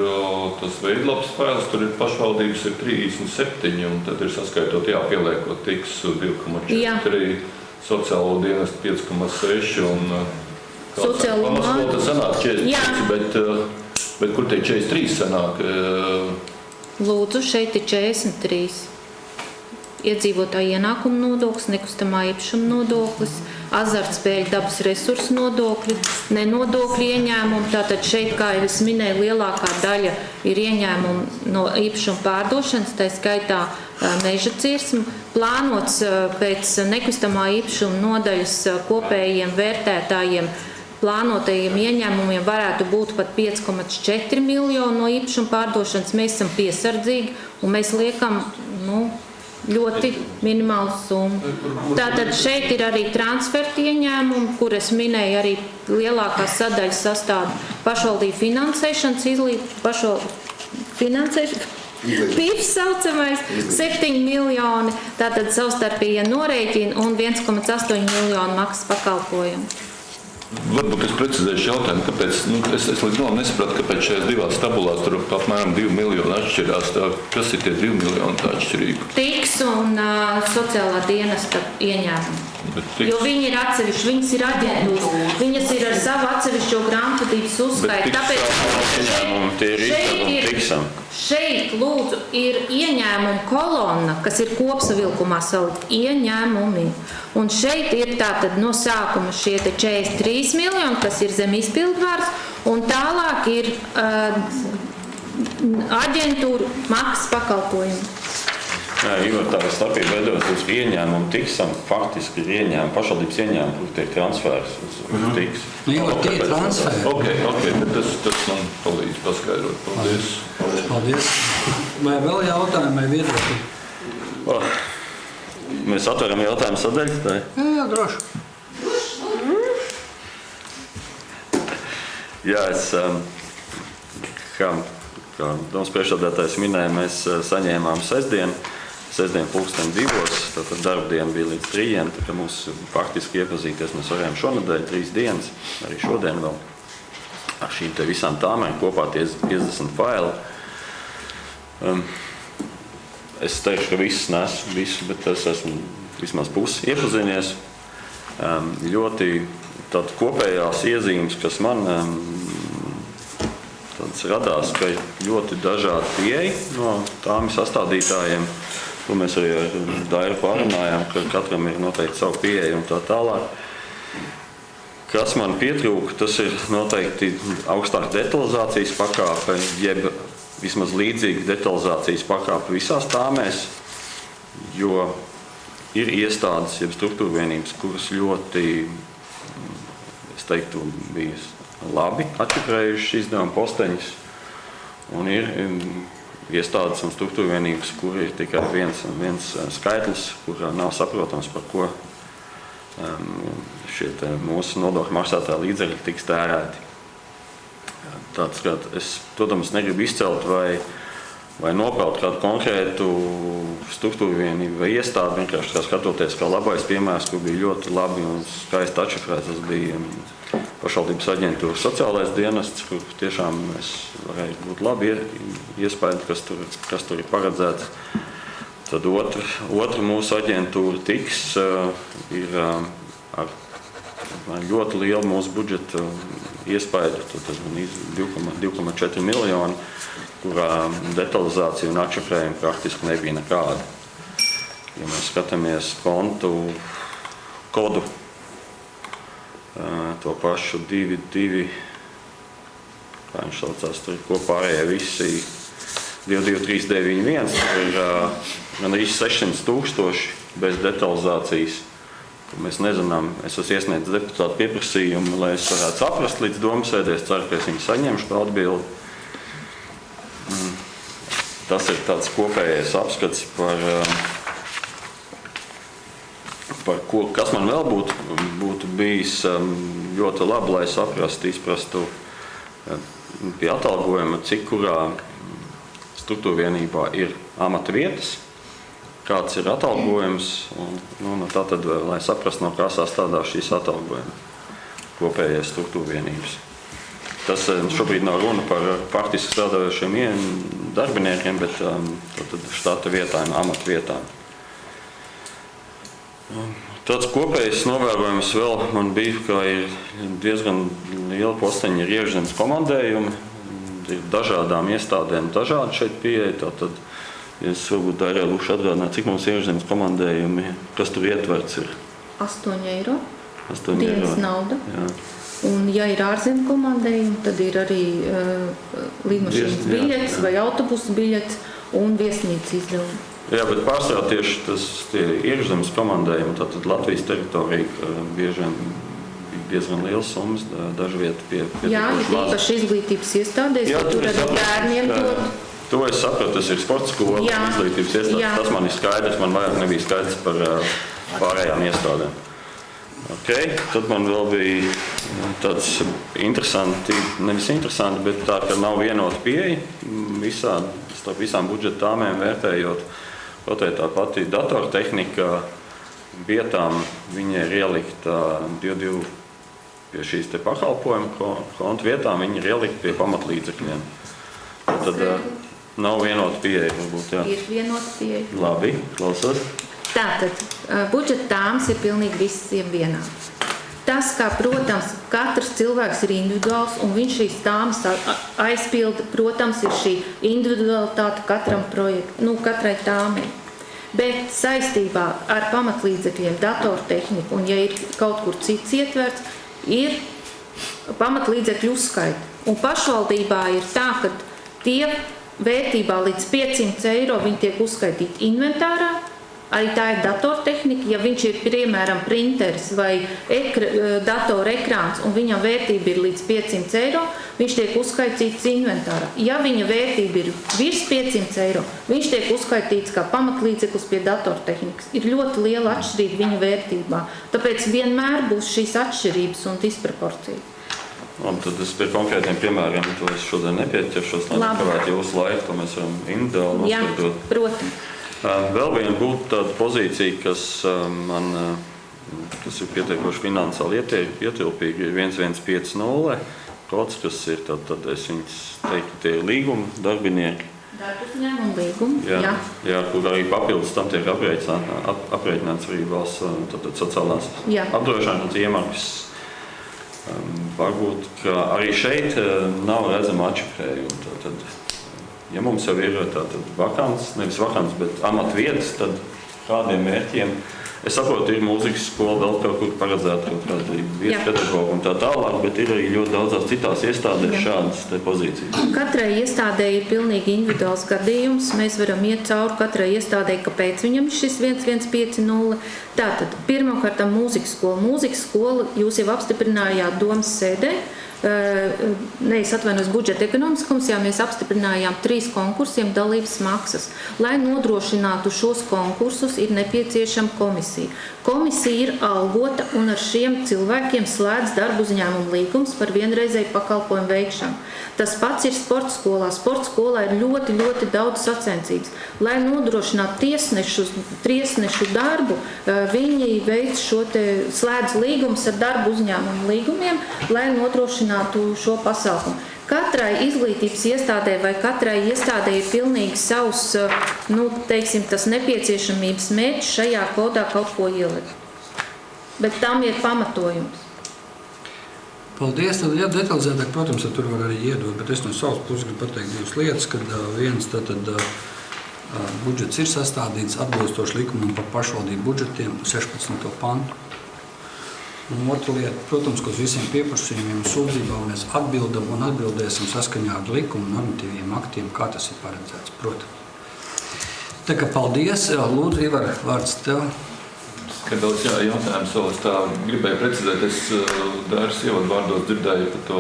tas veidlaps fails, tur ir pašvaldības ir 37, un tad ir saskaitot, pieliekot TIKS 2,4, sociālo dienestu 5,6 un pamatskolā tas sanāk 45, bet kur tie 43 sanāk? Lūdzu, šeit ir 43. Iedzīvotāju ienākumu nodoklis, nekustamā īpašuma nodoklis, azartspēļu dabas resursu nodokļi, nenodokļu ieņēmumi. Tātad šeit, kā jau es minēju, lielākā daļa ir ieņēmumi no īpašuma pārdošanas, tā skaitā meža cirsmu. Plānots pēc nekustamā īpašuma nodaļas kopējiem vērtētājiem plānotajiem ieņēmumiem varētu būt pat 5,4 miljonu no īpašuma pārdošanas. Mēs esam piesardzīgi un mēs liekam ļoti minimālu summu. Tātad šeit ir arī transferta ieņēmumi, kur es minēju arī lielākā sadaļa sastāv pašvaldību finansēšanas PIF saucamais 7 miljoni, tātad savstarpīgie norēķini un 1,8 miljonu maksas pakalpojumu. Varbūt es precizēšu jautājumu, kāpēc, es līdz galam nesapratu, kāpēc šajās divās tabulās tur apmēram 2 miljoni atšķirās. Kas ir tie 2 miljoni tā atšķirība? TIKS un sociālā dienesta ieņēmumi. Jo viņi ir atsevišķi, viņas ir aģentūras, viņas ir ar savu atsevišķo grāmatvedības uzskaitu. Tāpēc šeit, lūdzu, ir ieņēmumu kolonna, kas ir kopsavilkumā salikt ieņēmumi. Un šeit ir tātad no sākuma šie 43 miljoni, kas ir zem izpildvārs, un tālāk ir aģentūra maksas pakalpojumi. Jā, Ivar, tā starpība veidojas uz ieņēmumu TIKSam, faktiski ir ieņēmumu, pašvaldības ieņēmumu, kur tiek transfers uz TIKS. Jā, tie ir transferi. Ok, bet tas man palīdz paskaidrot. Paldies. Paldies. Vai vēl jautājumi vai viedokļi? Mēs atveram jautājumu sadaļu? Jā, droši. Jā, kā domas priekšsēdētājs minēja, mēs saņēmām sestdien 12:02, tātad darbdiena bija līdz 3, tā kā mums faktiski iepazīties mēs varējām šonadēļ 3 dienas, arī šodien vēl ar šīm te visām tāmēm kopā tie 50 faili. Es teikšu, ka viss nesu visu, bet es esmu vismaz pusi iepazinies. Ļoti tātad kopējās iezīmes, kas man tāds radās, ka ļoti dažādi pieeja no tāmi sastādītājiem. To mēs arī ar Dairu pārunājām, ka katram ir noteikti savu pieeju un tā tālāk. Kas man pietrūka, tas ir noteikti augstāka detalizācijas pakāpe, jeb vismaz līdzīga detalizācijas pakāpe visās tāmēs, jo ir iestādes, jeb struktūra vienības, kuras ļoti, es teiktu, bija labi atšifrējuši izdevuma posteņus, un ir iestādes un struktūra vienības, kur ir tikai viens skaitlis, kurā nav saprotams, par ko šie mūsu nodokļu maksātāji līdzekļi tiks tērēti. Tāds, ka es, protams, negribu izcelt vai nopelt kādu konkrētu struktūru vienību vai iestādi, vienkārši kā skatoties, kā labais piemērs, kur bija ļoti labi un skaisti atšifrēts, tas bija pašvaldības aģentūra sociālais dienests, kur tiešām mēs varēja būt labi iespēja, kas tur ir paredzēts. Tad otra mūsu aģentūra TIKS ir ar ļoti lielu mūsu budžeta iespēju, tas ir 2,4 miljoni, kurā detalizācija un atšifrējuma praktiski nebija nekāda. ja mēs skatāmies kontu kodu, to pašu 22, kā viņš saucās, tur kopārējie visi 22391, tur ir gandrīz 600,000 bez detalizācijas. Mēs nezinām, es esmu iesniedzis deputātu pieprasījumu, lai es varētu saprast līdz domasēdē, es ceru, ka es viņu saņemšu kā atbildi. Tas ir tāds kopējais apskats par ko, kas man vēl būtu bijis ļoti labi, lai saprastu, izprastu pie atalgojuma, cik kurā struktūra vienībā ir amata vietas, kāds ir atalgojums, un tātad, lai saprastu, no kā sastāvdā šīs atalgojuma kopējais struktūra vienības. Tas šobrīd nav runa par faktiski strādājošiem darbiniekiem, bet tātad štata vietām, amata vietām. Tāds kopējs novērojums vēl man bija, ka ir diezgan liela posteņa ir iekšzemes komandējumi, ir dažādām iestādēm dažādi šeit pieeja, tātad es varbūt darēluši atgādināt, cik mums iekšzemes komandējumi, kas tur ietverts ir? 8 eiro. 8 dienas eiro. nauda. Jā. Un ja ir ārzemju komandējumi, tad ir arī lidmašīnas biļets vai autobusu biļets un viesnīcas izdevumi. Jā, bet pārsvarā tieši tie iekšzemes komandējumi, tātad Latvijas teritorija bieži vien diezgan liels summas, daži vieta pie Jā, ir īpaši izglītības iestādēs, jo tur arī bērniem dod. To es sapratu, tas ir sporta skola, izglītības iestādes, tas man ir skaidrs, man vairāk nebija skaidrs par pārējām iestādēm. Okay. Tad man vēl bija tāds interesanti, nevis interesanti, bet tā, ka nav vienota pieeja starp visām budžeta tāmēm vērtējot, tā pati datortehnika vietām viņa ir ielikta 22 pie šīs te pakalpojuma kontu vietām, viņa ir ielikta pie pamatlīdzekļiem. Tad nav vienota pieeja, varbūt, jā. Ir vienota pieeja. Labi, klausos. Tātad, budžeta tāmas ir pilnīgi visiem vienāds. Tas, kā, protams, katrs cilvēks ir individuāls un viņš šīs tāmas aizpilda, protams, ir šī individualitāte katram projektam, katrai tāmai. Bet saistībā ar pamatlīdzekļiem, datortehniku un, ja ir kaut kur cits ietverts, ir pamatlīdzekļu uzskaita. Un pašvaldībā ir tā, ka tie vērtībā līdz 500 eiro viņi tiek uzskaitīti inventārā. Arī tā ir datortehnika, ja viņš ir, piemēram, printeris vai datora ekrāns un viņam vērtība ir līdz 500 eiro, viņš tiek uzskaitīts inventārā. Ja viņa vērtība ir virs 500 eiro, viņš tiek uzskaitīts kā pamatlīdzeklis pie datortehnikas. Ir ļoti liela atšķirība viņa vērtībā, tāpēc vienmēr būs šīs atšķirības un disproporcija. Labi, tad es pie konkrētiem piemēriem, to es šodien nepieķeršos, lai nekavētu jūsu laiku, to mēs varam individuāli noskaidrot. Jā, protams. Vēl viena būtu tāda pozīcija, kas man ir pietiekoši finansiāli ietilpīgi, ir 1150 kods, kas ir tad es viņus teiktu, tie ir līguma darbinieki. Darba uzņēmuma līguma, jā, kur arī papildus tam tiek aprēķināts arī valsts sociālās apdrošināšanas iemaktas. Varbūt, ka arī šeit nav redzama atšifrējuma. Ja mums jau ir tātad vakants, nevis vakants, bet amatvietas, tad kādiem mērķiem, es saprotu, ir mūzikas skola vēl kaut kur paredzēta kādi viespedagogi un tā tālāk, bet ir arī ļoti daudzās citās iestādēs šādas te pozīcijas. Katrai iestādē ir pilnīgi individuāls gadījums. Mēs varam iet cauri katrai iestādē, kāpēc viņam ir šis 1150. Tātad, pirmkārt, mūzikas skola. Mūzikas skola jūs jau apstiprinājāt domas sēdē. Es atvainojos budžeta ekonomikas komisijā, mēs apstiprinājām 3 konkursiem dalības maksas. Lai nodrošinātu šos konkursus, ir nepieciešama komisija. Komisija ir algota un ar šiem cilvēkiem slēdz darba uzņēmuma līgums par vienreizēju pakalpojumu veikšanu. Tas pats ir sporta skolā. Sporta skolā ir ļoti, ļoti daudz sacensības. Lai nodrošinātu tiesnešu darbu, viņi veic slēdz līgumus ar darba uzņēmumu līgumiem, lai nodrošinātu šo pasākumu. Katrai izglītības iestādē vai katrai iestādē ir pilnīgi savs, tas nepieciešamības mērķis šajā kodā kaut ko ielikt. Bet tam ir pamatojums. Paldies. Tad, ja detalizētāk, protams, tur var arī iedot, bet es no savas puses gribu pateikt 2 lietas, kad viens Budžets ir sastādīts atbilstoši likumam par pašvaldību budžetiem 16. pantu. Un otra lieta, protams, ka uz visiem pieprasījumiem un sūdzībām mēs atbildam un atbildēsim saskaņā ar likumu normatīviem aktiem, kā tas ir paredzēts, protams. Tā kā paldies, lūdzu, Ivar, vārds tev. Skaidrs, jā, jautājums vēl es tā gribēju precizēt. Es Dāras ievadvārdos dzirdēju par to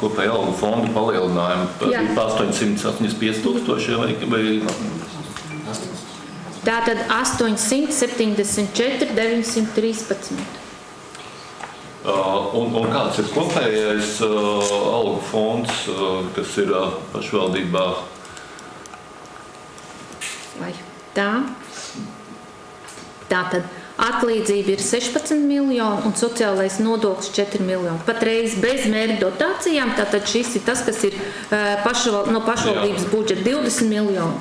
kopēju algu fondu palielinājumu par 885 vai Tātad 874 913. Un kāds ir kopējais algu fonds, kas ir pašvaldībā? Vai tā? Tātad atlīdzība ir 16 miljoni un sociālais nodoklis 4 miljoni. Patreiz bez mērķa dotācijām, tātad šis ir tas, kas ir no pašvaldības budžeta 20 miljoni.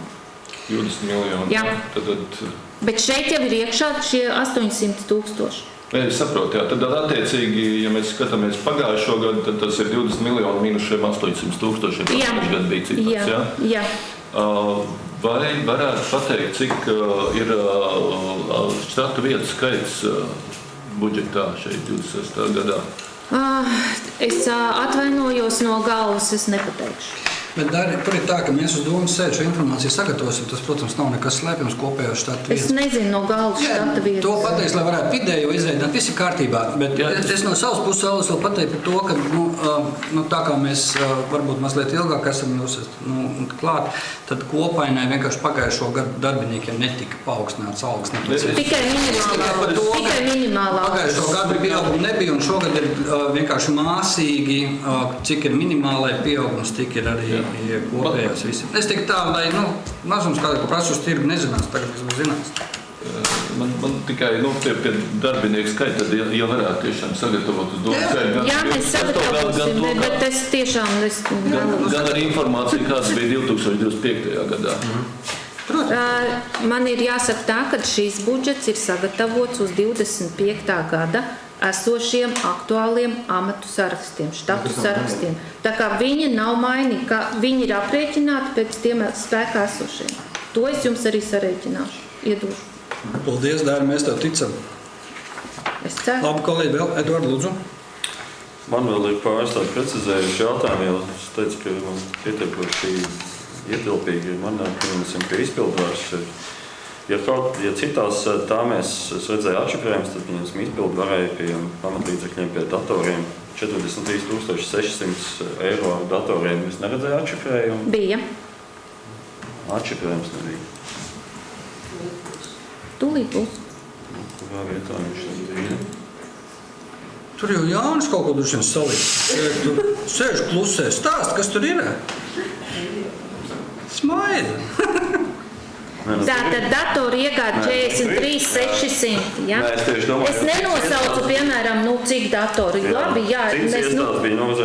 20 miljoni. Jā. Tad... Bet šeit jau ir iekšā šie 800 000. Es saprotu, jā. Tad attiecīgi, ja mēs skatāmies pagājušo gadu, tad tas ir 20 miljoni mīnus šiem 800 000. Pagājušajā gadā bija cipars, jā? Vai varētu pateikt, cik ir štatu vietu skaits budžetā šeit 26. gadā? Es atvainojos no galvas, es nepateikšu. Bet tur ir tā, ka mēs uz domas sēdi šo informāciju sagatavosim. Tas, protams, nav nekas slēpjams kopējos štatu vietas. Es nezinu no galvas štata vietas. To pateiks, lai varētu vidējo izveidot. Viss ir kārtībā. Bet es no savas puses vēlos vēl pateikt par to, ka tā kā mēs varbūt mazliet ilgāk esam jūs klāt, tad kopainai vienkārši pagājušo gadu darbiniekiem netika paaugstināts algas. Tikai minimālā. Pagājušo gadu pieauguma nebija un šogad ir vienkārši māsīgi, cik ir minimālai pieaugums, tik ir arī kopējās visi. Es teiktu tā, lai mazums kādā, ko prasu uz tirgu, nezinās, tagad es zinās. Man tikai pie darbinieku skaita, tad ja varētu tiešām sagatavot uz domu ceļu. Jā, mēs sagatavosim, bet es tiešām... Gan arī informācija, kāds bija 2025. gadā. Man ir jāsaka tā, ka šīs budžets ir sagatavots uz 25. gada esošiem aktuāliem amatu sarakstiem, štatu sarakstiem. Tā kā viņi nav mainīgi, viņi ir aprēķināti pēc tiem spēkā esošiem. To es jums arī sarēķināšu, iedošu. Paldies, Dāri, mēs tev ticam. Es ceru. Labi, kolēģi, vēl Eduards, lūdzu. Man vēl ir pāris tādi precizējuši jautājumi, jo es teicu, ka man pietiekoši ietilpīgi man pie izpildvaras. Ja citās tāmēs es redzēju atšifrējumus, tad viņam izpildu varēja pie pamatlīdzekļiem, pie datoriem 43 600 eiro ar datoriem. Es neredzēju atšifrējumu? Bija. Atšifrējums nebija. Tūlīt būs. Kurā vietā viņš nebija? Tur jau Jānis kaut ko duši salikt. Sēž klusē, stāst, kas tur ir. Smaida. Tātad datoru iegāda 43 600, ja? Es nenosaucu, piemēram, cik datoru. Labi, jā,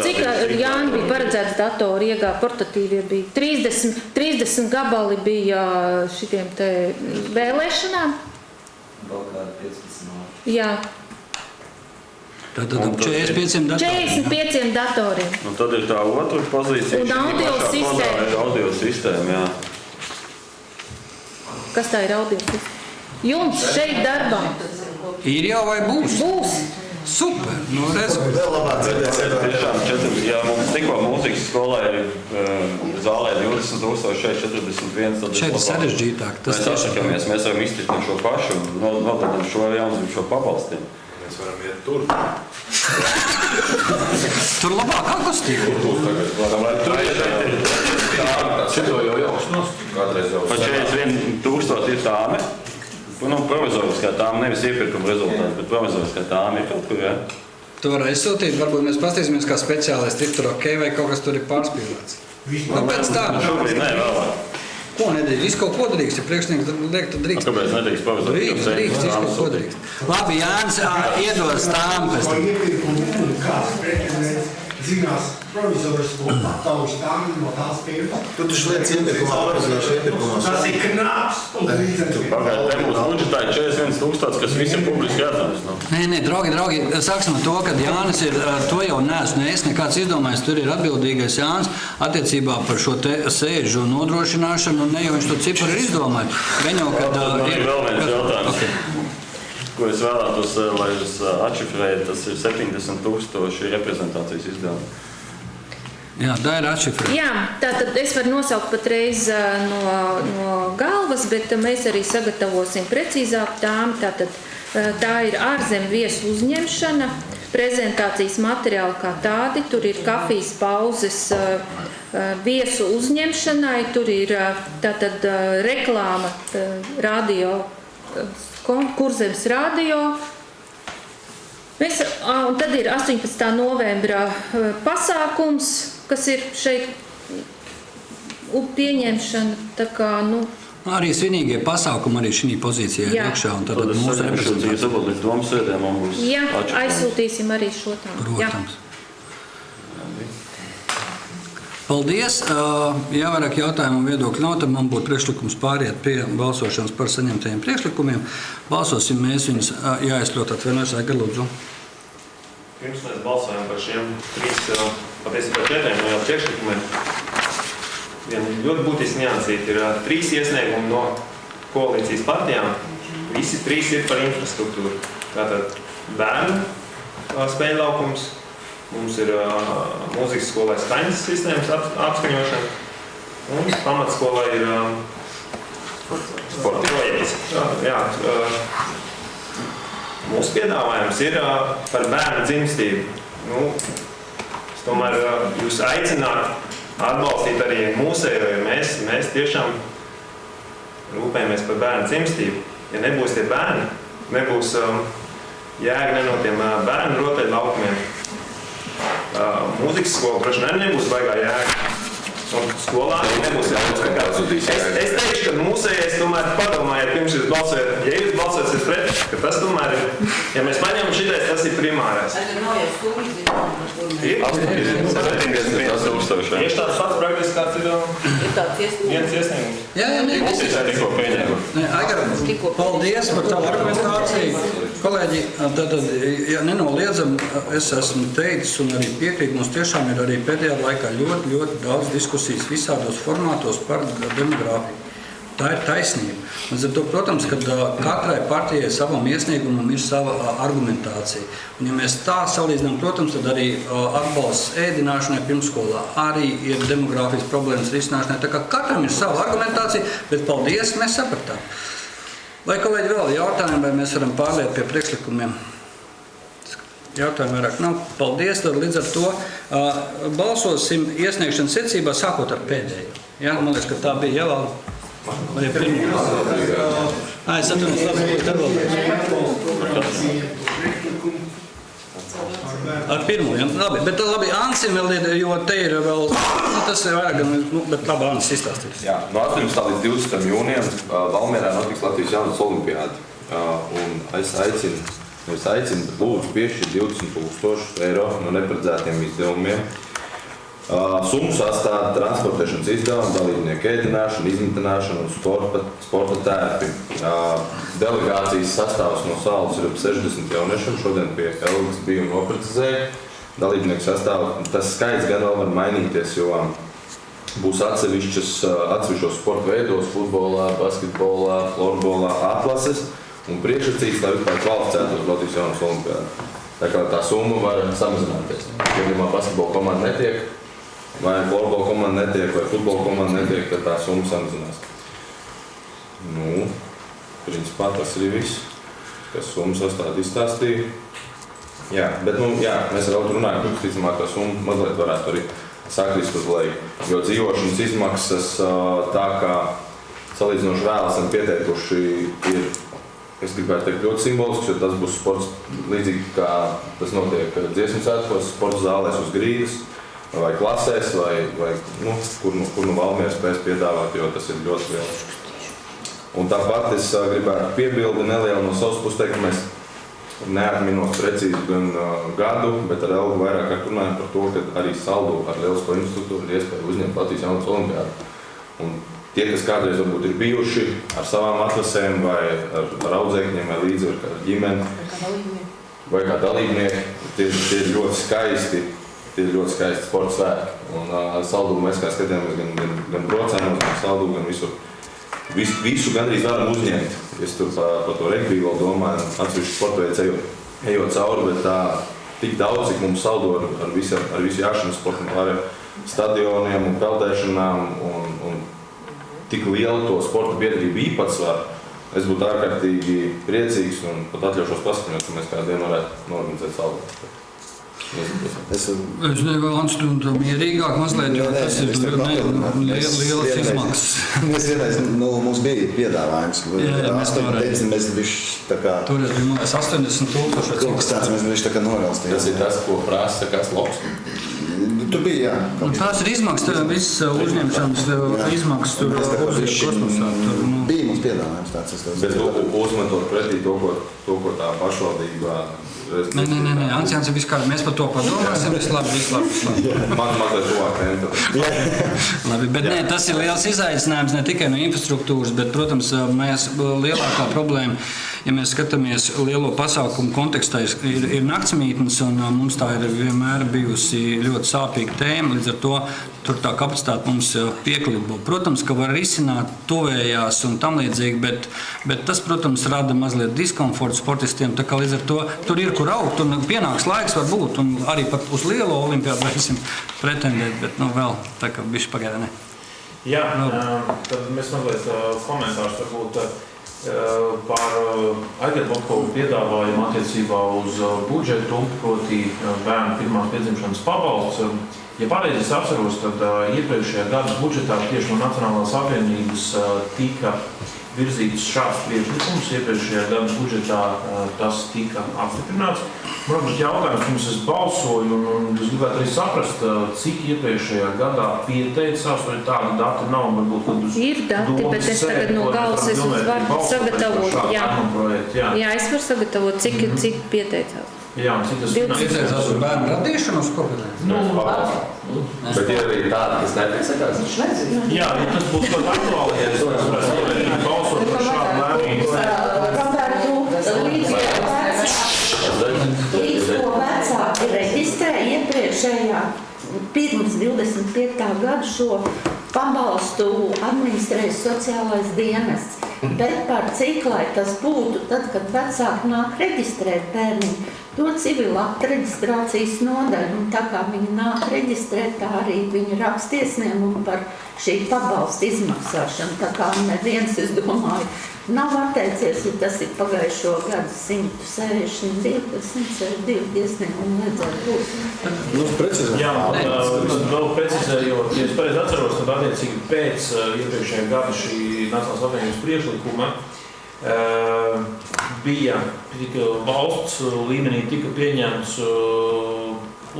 cik Jāni bija paredzēts datoru iegāda, portatīvie bija 30 gabali bija šitiem te vēlēšanām. Vēl kādi 15. Jā. Tātad 45 datoriem. 45 datoriem. Un tad ir tā otra pozīcija. Un audio sistēma. Audio sistēma, jā. Kas tā ir audio sistēma? Jums šeit darbā. Ir jau vai būs? Būs. Super, rezultāti. Vēl labāk dzirdēsim. Tiešām, ja mums tikko mūzikas skolā ir zālē 20 000, šeit 41, tad šeit ir sarežģītāk. Mēs sasakamies, mēs varam iztikt šo pašu un nododam šo jaunzību, šo pabalstiem. Mēs varam iet tur. Tur labāk akustika. Šito jau jausnos, kādreiz jau. Pa 41 000 ir tāme. Provizoriskā tāme, nevis iepirkuma rezultāts, bet provizoriskā tāme ir kaut kur, jā. Tu vari aizsūtīt, varbūt mēs pastīsimies kā speciālisti, ir tur ok, vai kaut kas tur ir pārspīlēts. Pēc tā. Šobrīd ne, vēlāk. Ko nedrīkst? Viss kaut ko drīkst, ja priekšnieks liek, tad drīkst. Kāpēc nedrīkst provizoriskā? Drīkst, viss kaut ko drīkst. Labi, Jānis, iedos tām pēc tam. Iepirkumu kāds pretendents zinās provizorisko pataušu tām no tās firmas. Tu taču lietas iepirkumā, provizoriskā iepirkumā. Tas ir knaps un līdz ar to. Pagaid, te mūsu budžetā ir 41 100 000, kas visiem publiski jāatzīst. Nē, draugi, sāksim ar to, ka Jānis ir, to jau neesmu es nekāds izdomājis, tur ir atbildīgais Jānis attiecībā par šo te sēžu nodrošināšanu, un ne jau viņš to ciparu ir izdomājis. Gan jau, kad... Ir vēl viens jautājums. Okay. Ko es vēlētos, lai jūs atšifrējat, tas ir 70 000 reprezentācijas izdevumi. Jā, tā ir atšifrēta. Jā, tātad es varu nosaukt patreiz no galvas, bet mēs arī sagatavosim precīzāk tām. Tātad tā ir ārzem viesu uzņemšana, prezentācijas materiāli kā tādi, tur ir kafijas pauzes viesu uzņemšanai, tur ir tātad reklāma radio, Kurzemes radio. Un tad ir 18. novembra pasākums, kas ir šeit pieņemšana, tā kā, Arī svinīgie pasākumi arī šī pozīcijā ir iekšā. Un tad mūsu reprezentācija līdz domas sēdēm man būs. Jā, aizsūtīsim arī šo tā. Protams. Paldies. Ja vairāk jautājumu un viedokļu nav, tad man būtu priekšlikums pāriet pie balsošanas par saņemtajiem priekšlikumiem. Balsosim mēs viņus jāizprot atvienojas Aigarlūdzu. Pirms mēs balsojam par šiem patiesībā 4 no priekšlikumiem. Viena ļoti būtiski niansīta ir 3 iesniegumi no koalīcijas partijām. Visi 3 ir par infrastruktūru. Tātad bērnu spēļu laukums, mums ir mūzikas skolai skaņas sistēmas apskaņošana un pamatskolai ir sporta projekts. Jā, mūsu piedāvājums ir par bērnu dzimstību. Es tomēr jūs aicināt atbalstīt arī mūsējo, jo mēs tiešām rūpējamies par bērnu dzimstību. Ja nebūs tie bērni, nebūs jēga ne no tiem bērnu rotaļu laukumiem. Mūzikas skola droši nebūs baigā jēga. Un skolā nebūs jēga. Es teikšu, ka mūsējais tomēr padomājiet, pirms jūs balsojat. Ja jūs balsojat pret, ka tas tomēr ir, ja mēs paņemam šitais, tas ir primārais. Tieši tāds pats praktiski kāds ir viens iesniegums. Jā, paldies par tavu argumentāciju. Kolēģi, tad, ja nenoliedzam, es esmu teicis un arī piekrīt, mums tiešām ir arī pēdējā laikā ļoti daudz diskusijas visādos formātos par demogrāfiju. Tā ir taisnība. Līdz ar to, protams, ka katrai partijai savam iesniegumam ir sava argumentācija. Un ja mēs tā salīdzinām, protams, tad arī atbalsts ēdināšanai pirmskolā arī ir demogrāfijas problēmas risināšanai. Tā kā katram ir sava argumentācija, bet paldies, mēs sapratām. Vai kolēģi vēl jautājumi, vai mēs varam pārliet pie priekšlikumiem? Jautājumu vairāk nav. Paldies, tad līdz ar to balsosim iesniegšanas secībā sākot ar pēdējo. Ja? Man liekas, ka tā bija jāvēl. Vai ir pirmā? Es atvainojos, ar pirmo, ja? Labi, bet labi, Ansim vēl ir, jo te ir vēl, tas ir vairāk, bet labi, Ansis izstāstīs. Jā, no 18. līdz 20. jūnijam Valmierā notiks Latvijas jaunas olimpiādi. Un es aicinu, bet lūdzu piešķirt 20 000 eiro no neparedzētiem izdevumiem. Summu sastāv transportēšanas izdevumi, dalībnieku ēdināšana, izmitināšana un sporta tērpi. Delegācijas sastāvs no salas ir ap 60 jauniešiem, šodien pie Elgas bija un noprecizēja. Dalībnieku sastāv, tas skaits gan vēl var mainīties, jo būs atsevišķos sporta veidos, futbolā, basketbolā, florbolā, atlases un priekšsacīts, lai vispār kvalificētu uz Latvijas jaunas olimpiādi. Tā kā tā summa var samazināties. Ja basketbola komanda netiek, vai florbola komanda netiek, vai futbola komanda netiek, tad tā summa samazinās. Principā tas ir viss, kas summa sastāv izstāstīja. Jā, bet mēs ar Eldu runājam, ka ticamāk tā summa mazliet varētu arī sakrist uz leju. Jo dzīvošanas izmaksas tā kā salīdzinoši vēl esam pieteikuši ir, es gribētu teikt, ļoti simbolisks, jo tas būs sports līdzīgi kā tas notiek dziesmu svētkos, sporta zālēs uz grīdas, vai klasēs, vai kur nu Valmiera spēs piedāvāt, jo tas ir ļoti liels. Un tāpat es gribētu piebildi nelielu no savas puses teikt, ka mēs neatminos precīzi gan gadu, bet ar Elgu vairāk kārt runājam par to, ka arī Saldu ar lielisko infrastruktūru ir iespēja uzņemt Latvijas jaunas olimpiādu. Un tie, kas kādreiz varbūt ir bijuši ar savām atlasēm vai ar audzēkņiem vai līdzi ar ģimeni vai kā dalībnieki, tie ir ļoti skaisti. Tie ir ļoti skaisti sporta svētki. Un Saldū mēs kā skatījāmies gan brocēnos, gan Saldū, gan visur. Visu gandrīz varam uzņemt. Es tur par to regbiju vēl domāju, atsevišķu sporta veidu ejot cauri, bet tā tik daudz, cik mums Saldū ar visu jāšanas sportu, ar stadioniem un peldēšanām un tik lielu to sporta biedrību īpatsvaru. Es būtu ārkārtīgi priecīgs un pat atļaušos paskatīties, ka mēs kādu dienu varētu norganizēt Saldū. Es nevaru anstund mierīgāk mazliet, jo tas ir lielas izmaksas. Mēs vienreiz, mums bija piedāvājums. Mēs bišķi tā kā... Toreiz bija 80 000. Kaut kas tāds mēs bišķi tā kā noraustījām. Tas ir tas, ko prasa kāds loks. Tur bija, jā. Tās ir izmaksas, tev viss uzņemšanas izmaksas tur uz kosmosā. Bija mums piedāvājums tāds. Bet uzmetot pretī to, ko tā pašvaldība... Nē, Ants ir viskārt, mēs par to padomāsim, viss labi. Man mazliet tuvāk tenta. Labi, bet nē, tas ir liels izaicinājums ne tikai no infrastruktūras, bet, protams, mēs lielākā problēma, ja mēs skatāmies lielo pasākumu kontekstā, ir naktsmītnes, un mums tā ir vienmēr bijusi ļoti sāpīga tēma, līdz ar to tur tā kapacitāte mums pieklibo. Protams, ka var risināt tuvējās un tam līdzīgi, bet tas, protams, rada mazliet diskomfortu sportistiem, tā kā līdz ar to tur ir, kur augt, un pienāks laiks var būt, un arī pat uz lielo olimpiādu varēsim pretendēt, bet vēl tā kā bišķi pagaida, ne. Jā, tad mēs mazliet komentārus varbūt par Aigardbokovu piedāvājumu attiecībā uz budžetu, proti bērnu pirmās piedzimšanas pabalsts. Ja pareizi es atceros, tad iepriekšējā gada budžetā tieši no Nacionālās apvienības tika virzīts šāds priekšlikums. Iepriekšējā gada budžetā tas tika apstiprināts. Varbūt jautājums, pirms es balsoju, un es gribētu arī saprast, cik iepriekšējā gadā pieteicās, vai tāda data nav, varbūt, kad uz ir dati, bet es tagad no galvas es varu sagatavot. Jā, es varu sagatavot, cik pieteicās. Jā, cik tas pieteicās uz bērnu radīšanu uz kopīgi? Bet ir arī tādi, kas nepiesakās? Jā, tas būs pat aktuāli, ja es varētu balsot par šādu Līdz ko vecāki reģistrē iepriekšējā pirms 25. gada šo pabalstu administrēs sociālais dienests. Bet par cik lai tas būtu, tad, kad vecāki nāk reģistrēt bērniņu, to civila reģistrācijas nodaļu, un tā kā viņi nāk reģistrēt, tā arī viņi raksta iesniegumu par šī pabalsta izmaksāšanu. Tā kā neviens, es domāju, nav atteicies, ja tas ir pagājušo gadu 162, tad 162 iesniegumu vajadzētu būt. Jā, vēl precizējot, ja es pareizi atceros, tad attiecīgi pēc iepriekšējā gada šī Nacionālās apvienības priekšlikuma bija valsts līmenī tika pieņemts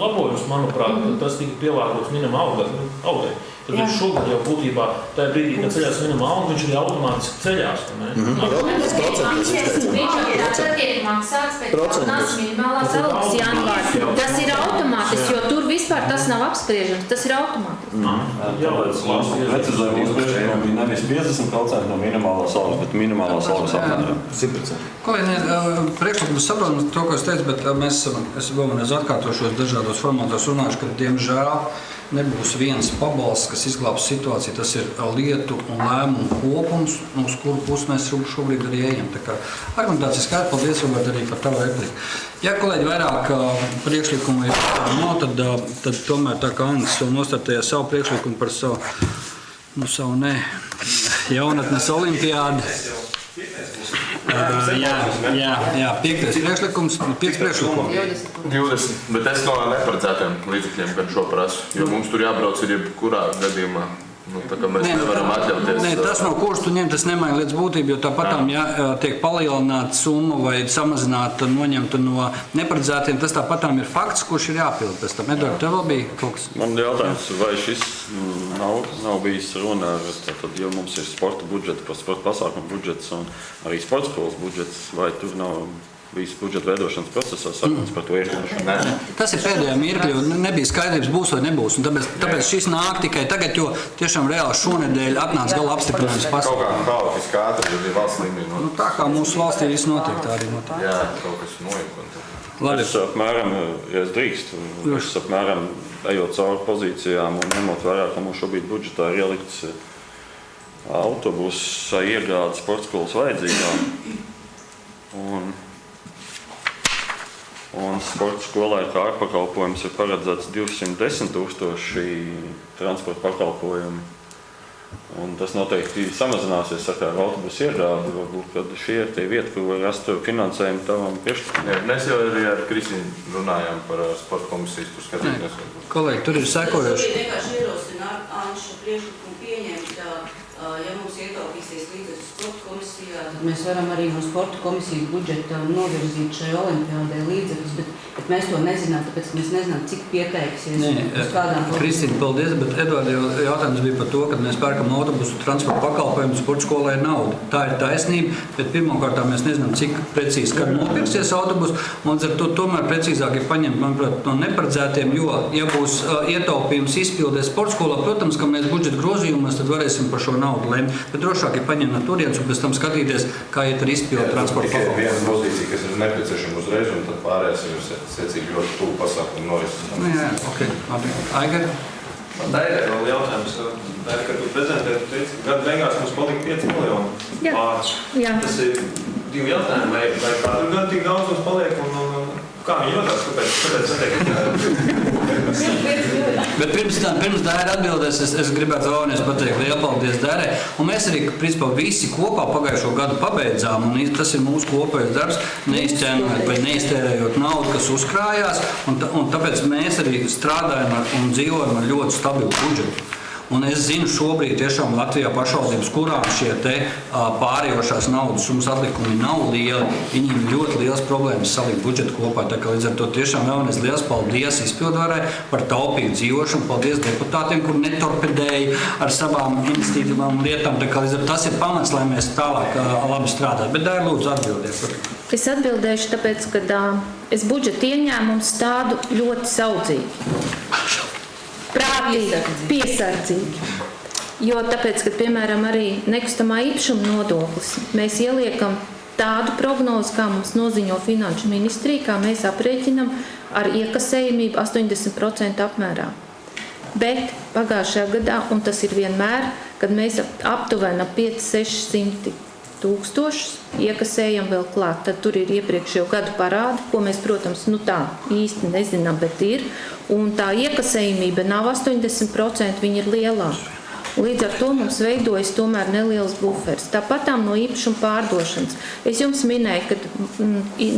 labojums, manuprāt, tas tika pielāgots minimāla algai. Tad šogad jau būtībā tajā brīdī, kad ceļās minimāla alga, viņš arī automātiski ceļās. Tad tiek maksāts pēc jaunās minimālās algas janvāri. Tas ir automātiski, jo tur vispār tas nav apspriežams, tas ir automātiski. Precizēju, mūsu priekšlikumā bija nevis 50% no minimālās algas, bet minimālās algas apmēram 100%. Kolēģi, priekšlikums saprotam to, ko es teicu, bet es vēl atkārtošos dažādos formātos runāšu, ka diemžēl nebūs viens pabalsts, kas izglābs situāciju. Tas ir lietu un lēmumu kopums, uz kuru pusi mēs šobrīd arī ejam. Tā kā argumentācija skaidra, paldies, Robert, arī par tavu repliku. Ja kolēģi vairāk priekšlikumu ir tad tomēr tā kā Andris nostartēja savu priekšlikumu par savu jaunatnes olimpiādu. Jā, 5. priekšlikums, 5 priekšlikumi. 20, bet es no neparedzētiem līdzekļiem, kad šo prasu, jo mums tur jābrauc ir jebkurā gadījumā. Tā kā mēs nevaram atļauties. Nē, tas nav kurš tu ņem, tas nemaina līdz būtību, jo tāpatām, ja tiek palielināta summa vai samazināta, noņemta no neparedzētiem, tas tāpatām ir fakts, kurš ir jāpild pēc tam. Edvard, tev vēl bija kaut kas? Man jautājums, vai šis nav bijis runa, tad, jo mums ir sporta budžets, sporta pasākumu budžets un arī sporta skolas budžets, vai tur nav visu budžeta veidošanas procesā sarunas par to iekļaušanu. Tas ir pēdējā mirklī, un nebija skaidrības, būs vai nebūs. Un tāpēc šis nāk tikai tagad, jo tiešām reāli šonedēļ atnāca gala apstiprinājums Kaut kā haotiski ātri, jo bija valsts līmenī. Nu, tā kā mūsu valstī viss notiek, tā arī notiek. Jā, kaut kas nojuka. Labi. Es apmēram, ja es drīkstu, es apmēram ejot cauri pozīcijām un ņemot vērā, ka mums šobrīd budžetā ir ielikts autobusa iegāde sportskolas vajadzībām. Un sporta skolai kā ārpakalpojums ir paredzēts 210 000 transporta pakalpojumu. Un tas noteikti samazināsies ar autobusu iegādi. Varbūt, kad šie ir tie vieta, kur var rast finansējumu tavam priekšlikumam. Mēs jau arī ar Kristīnu runājām par sporta komisijas, tur skatīties. Kolēģi, tur ir sekojoši. Es vienkārši ierosinu Anša priekšlikumu pieņemt, ja mums ietaupīsies līdzekļus sporta komisijā, tad mēs varam arī no sporta komisijas budžeta novirzīt šai olimpiādai līdzekļus, bet mēs to nezinām, tāpēc mēs nezinām, cik pieteiksies uz kādām Nē, Kristīna, paldies, bet Eduarda jautājums bija par to, ka mēs pērkam autobusu transporta pakalpojumu, sporta skolai ir nauda. Tā ir taisnība, bet pirmkārt mēs nezinām, cik precīzi, kad nopirksies autobusu, un ar to tomēr precīzāk ir paņemt, manuprāt, no neparedzētiem, jo, ja būs ietaupījums izpildē sporta skolā, protams, ka mēs budžeta grozījumos, tad varēsim par šo naudu lemt, bet drošāk ir paņemt no turienes un pēc tam skatīties, kā iet ar izpildu transporta pakalpojumu. Tikai viena pozīcija, kas ir nepieciešama uzreiz, un tad pārējais ir secīgi ļoti tuvu pasākumu norisināt. Nu jā, ok. Aigar? Dairē vēl jautājums. Dairē, kad tu prezentēji, tu teici, ka gada beigās mums palika 5 miljoni pāris. Jā. Tas ir 2 jautājumi, vai katru gadu tik daudz mums paliek, un kā viņi jūtās, kāpēc neteikt? Bet pirms Daira atbildēs, es gribētu vēlreiz pateikt lielu paldies Dairai. Un mēs arī, principā, visi kopā pagājušo gadu pabeidzām, un tas ir mūsu kopējais darbs, neizķēnojot vai neiztērējot naudu, kas uzkrājās, un tāpēc mēs arī strādājam un dzīvojam ar ļoti stabilu budžetu. Un es zinu šobrīd tiešām Latvijā pašvaldības, kurām šie te pārējošās naudas summas atlikumi nav lieli, viņiem ļoti liels problēmas salikt budžetu kopā. Tā kā līdz ar to tiešām vēlreiz liels paldies izpildvarai par taupīgu dzīvošanu, paldies deputātiem, kur netorpedēja ar savām iniciatīvām lietām. Tā kā līdz ar tas ir pamats, lai mēs tālāk labi strādātu. Bet Daira, lūdzu atbildiet. Es atbildēšu tāpēc, ka es budžeta ieņēmumu stādu ļoti saudzīgi. Prātīgi, piesardzīgi. Jo tāpēc, ka, piemēram, arī nekustamā īpašuma nodoklis, mēs ieliekam tādu prognozi, kā mums noziņo Finanšu ministrija, kā mēs aprēķinam ar iekasējumību 80% apmērā. Bet pagājušajā gadā, un tas ir vienmēr, kad mēs aptuveni 500–600 000 iekasējam vēl klāt, tad tur ir iepriekšējo gadu parādi, ko mēs, protams, tā īsti nezinām, bet ir. Un tā iekasējumība nav 80%, viņa ir lielāka. Līdz ar to mums veidojas tomēr neliels buferis. Tāpat no īpašuma pārdošanas. Es jums minēju, ka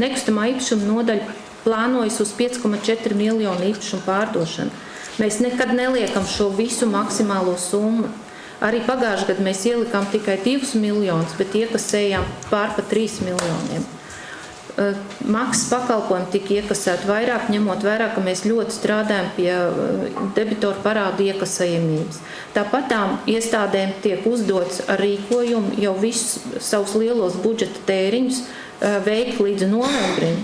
nekustamā īpašuma nodaļa plānojas uz 5,4 miljonu īpašumu pārdošanu. Mēs nekad neliekam šo visu maksimālo summu. Arī pagājušajā gadā mēs ielikām tikai 2 miljonus, bet iekasējām pār pa 3 miljoniem. Maksas pakalpojumi tika iekasēti vairāk, ņemot vērā, ka mēs ļoti strādājam pie debitoru parādu iekasējumības. Tāpat tām iestādēm tiek uzdots ar rīkojumu jau visus savus lielos budžeta tēriņus veikt līdz novembrim.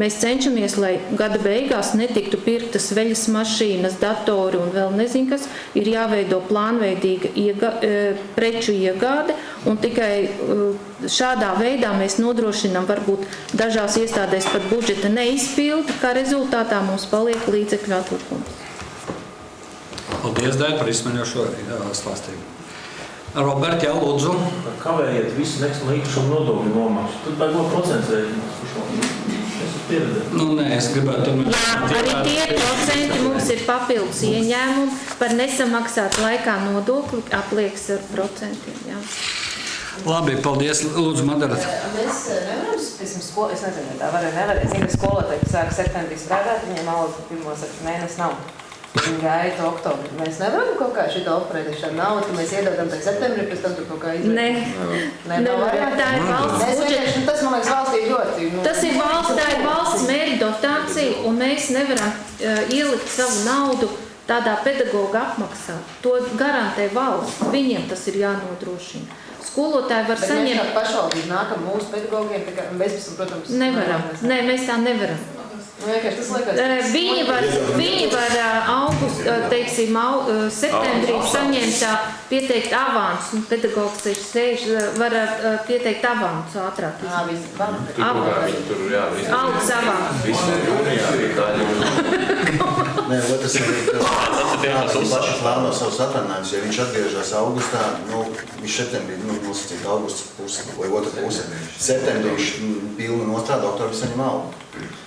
Mēs cenšamies, lai gada beigās netiktu pirktas veļas mašīnas, datori un vēl nezinu kas, ir jāveido plānveidīga preču iegāde, un tikai šādā veidā mēs nodrošinām varbūt dažās iestādēs pat budžeta neizpildi, kā rezultātā mums paliek līdzekļu atlikums. Paldies, Daira, par izsmeļošo stāstījumu. Robert, jā, lūdzu. Kavējiet visu nekustamā īpašuma nodokļu nomaksu. Tad vajag no procents rēķināt. Nē, es gribētu... Jā, arī tie procenti mums ir papildus ieņēmumi par nesamaksāt laikā nodokli, apliekas ar procentiem. Jā. Labi, paldies. Lūdzu, Madara. Mēs nevaram, es nezinu, tā nevarēs, ja skolotāji, kas sāk septembrī strādāt, viņiem alga pirmos mēnesi nav. Viņi gaida oktobri. Mēs nevaram kaut kā šitā operēt šādu naudu, ka mēs iedodam tā septembrī, pēc tam tur kaut kā izvērst. Tā ir valsts budžeta. Tas, man liekas, valstī ļoti. Tā ir valsts mērķa dotācija, un mēs nevaram ielikt savu naudu tādā pedagoga apmaksā. To garantē valsts. Viņiem tas ir jānodrošina. skolotāji var Bet mēs saņemt. kā pašvaldība nākam mūsu pedagogiem, tā kā mēs, protams, Nevaram. Nē, mēs tā nevaram. Vienkārši tas liekas. Viņi var teiksim, septembrī saņemt pieteikt avansu. Pedagogs ir sēž, var pieteikt avansu ātrāk. Algas avansu. Nē, otrs ir paši plāno savus atrunājumus. Ja viņš atgriežas augustā, viņš septembrī, nosacīt augusts pusi vai otra puse. Septembrī viņš pilnu nostrādā, oktobri saņem algu.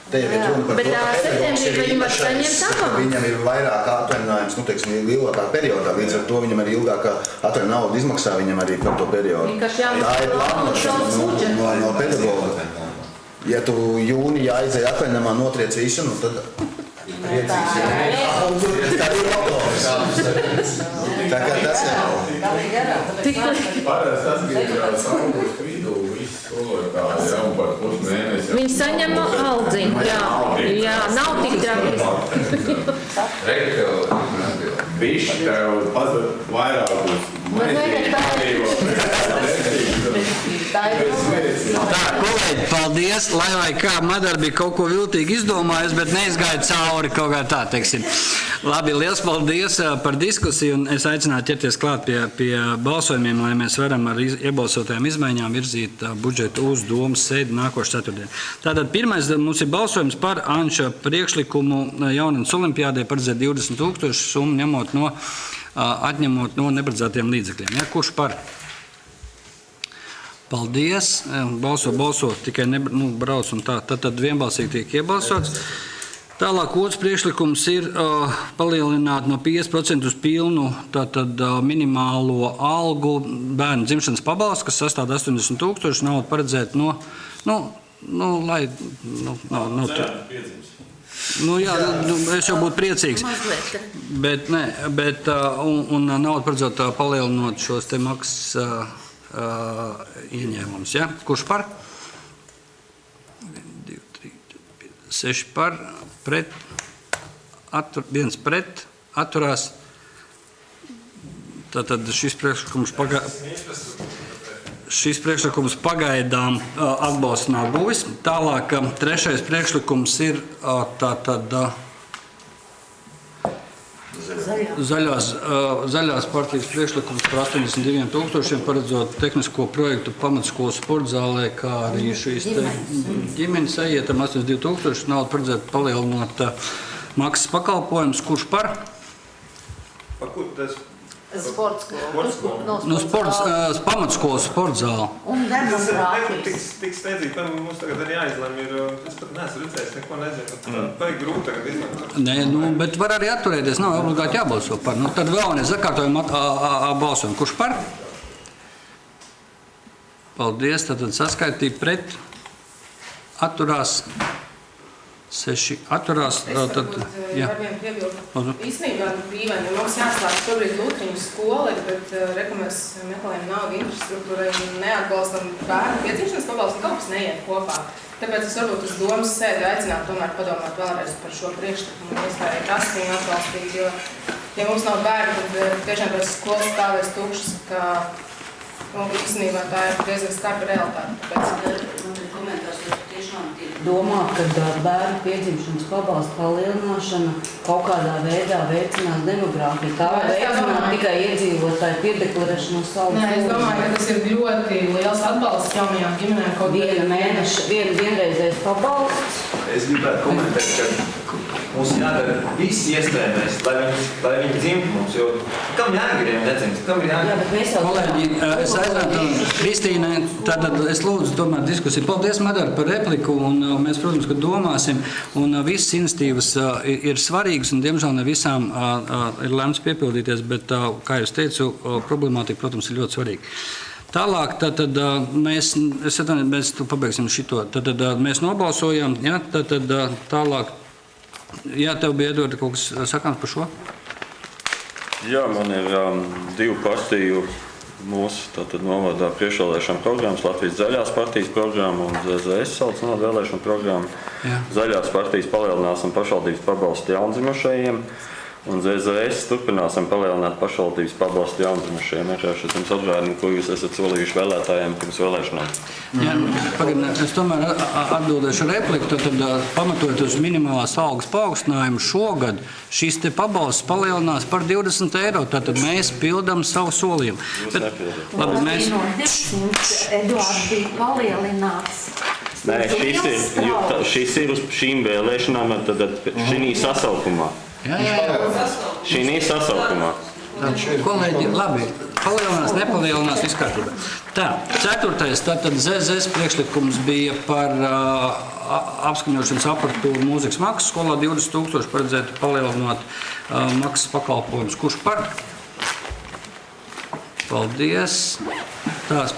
Te jau ir runa par to, ka septembrī viņi var saņemt avansu. Viņam ir vairāk atvaļinājums, teiksim, lielākā periodā, līdz ar to viņam arī ilgākā atvaļinājuma nauda izmaksā viņam arī par to periodu. Tā ir plānošana no pedagoga. Ja tu jūnijā aizēji atvaļinājumā, notriec visu, tad priecīgs ir. Tā ir oktobris. Tā kā tas ir. Parasti atgriežās augustu vidū, visi skolotāji jau par pusmēnesi. Viņi saņem aldziņu, jā, nav tik dragi. Bišķi tev pazud vairāk uz Tā, kolēģi, paldies, lai vai kā Madara bija kaut ko viltīgi izdomājusi, bet neizgāja cauri kaut kā tā, teiksim. Labi, liels paldies par diskusiju, un es aicinātu ķerties klāt pie balsojumiem, lai mēs varam ar iebalsotajām izmaiņām virzīt budžetu uz domas sēdi nākošu ceturtdienu. Tātad pirmais mums ir balsojums par Anča priekšlikumu Jaunatnes olimpiādē paredzēt 20 000 summu atņemot no neparedzētiem līdzekļiem. Ja, kurš par? Paldies. Balso, tikai brauc un tā. Tad vienbalsīgi tiek iebalsots. Tālāk otrs priekšlikums ir palielināt no 50% uz pilnu minimālo algu bērnu dzimšanas pabalstu, kas sastāv 80 000, naudu paredzēt es jau būtu priecīgs, bet naudu paredzot palielinot šos te maksas ieņēmumus. Ja? Kurš par? 1, 2, 3, 4, 5, 6 par, viens pret, atturās. Tātad šis priekšlikums pagaidām atbalsts nav guvis. Tālāk trešais priekšlikums ir Zaļās partijas priekšlikums par 82 000 paredzot tehnisko projektu pamatskolu sportzālē, kā arī šīs ģimenes aietam 82 000 naudu paredzēt palielinot maksas pakalpojumus. Kurš par? Par kur tas? Pamatskolas sportzāle. Tas ir tik steidzīgi, ka mums tagad arī jāizlem. Es pat neesmu redzējis, neko nezinu. Vajag grūti tagad izlemt. Nē, bet var arī atturēties, nav obligāti jābalso par. Tad vēlreiz sakārtojam balsojumu. Kurš par? Paldies, tad saskaitīja pret. Atturās. 6 atturās. Tad, jā. Īstenībā brīvāni, mums jāslēdz šobrīd Lutriņu skoli, bet mēs meklējam naudu infrastruktūrai un neatbalstam bērnu piedzimšanas pabalstu, kaut kas neiet kopā. Tāpēc es varbūt uz domas sēdi aicinātu tomēr padomāt vēlreiz par šo priekšlikumu un iespējīgi astīnu atbalstīt, jo, ja mums nav bērni, tad tiešām pēc skolas stāvēs tukšas, ka īstenībā tā ir diezgan skarba realitāte. Tāpēc komentārs tiešām domā, ka bērnu piedzimšanas pabalstu palielināšana kaut kādā veidā veicinās demogrāfiju. Tā var veicināt tikai iedzīvotāju piedeklarēšanu no savas. Nē, es domāju, ka tas ir ļoti liels atbalsts jaunajām ģimenēm. Vienreizējs pabalsts. Es gribētu komentēt, ka mums jādara viss iespējamais, lai viņi dzimtu mums, jo kam jāgriem nedzimst, kam ir jāgriem? Kolēģi, es aizvētu Kristīne, tātad es lūdzu tomēr diskusiju. Paldies, Madara, par repliku, un mēs, protams, ka domāsim, un visas iniciatīvas ir svarīgas, un diemžēl ne visām ir lemts piepildīties, bet, kā es teicu, problemātika, protams, ir ļoti svarīga. Tālāk, mēs pabeigsim šito, tad mēs nobalsojam, ja, tad tālāk, jā, tev bija Edvarda kaut kas sakāms par šo? Jā, man ir 2 partiju mūsu novadā priekšvēlēšana programmas, Latvijas Zaļās partijas programma un ZZS saucamā vēlēšana programma. Jā. Zaļās partijas palielināsim pašvaldības pabalstu jaundzimušajiem Un ZZS turpināsim palielināt pašvaldības pabalstu jaunpienācējiem. Vienkārši jums atgādinu, ko jūs esat solījuši vēlētājiem pirms vēlēšanām. Jā, pagaidiet, es tomēr atbildēšu repliku, tad pamatojot uz minimālās algas paaugstinājumu šogad šīs te pabalsts palielinās par 20 eiro. Tātad mēs pildam savu solījumu. Bet, labi, mēs... No 200, Eduards, bija palielināts. Nē, šis ir uz šīm vēlēšanām, tad šī sasaukumā. Jā. Šī sasaukumā. Kolēģi, labi, palielinās, nepalielinās, viss kārtībā. Tā, 4. Tātad ZZS priekšlikums bija par apskaņošanas aparatūru mūzikas maksas skolā 20 000 paredzētu palielināt maksas pakalpojumus. Kurš par? Paldies. Tās,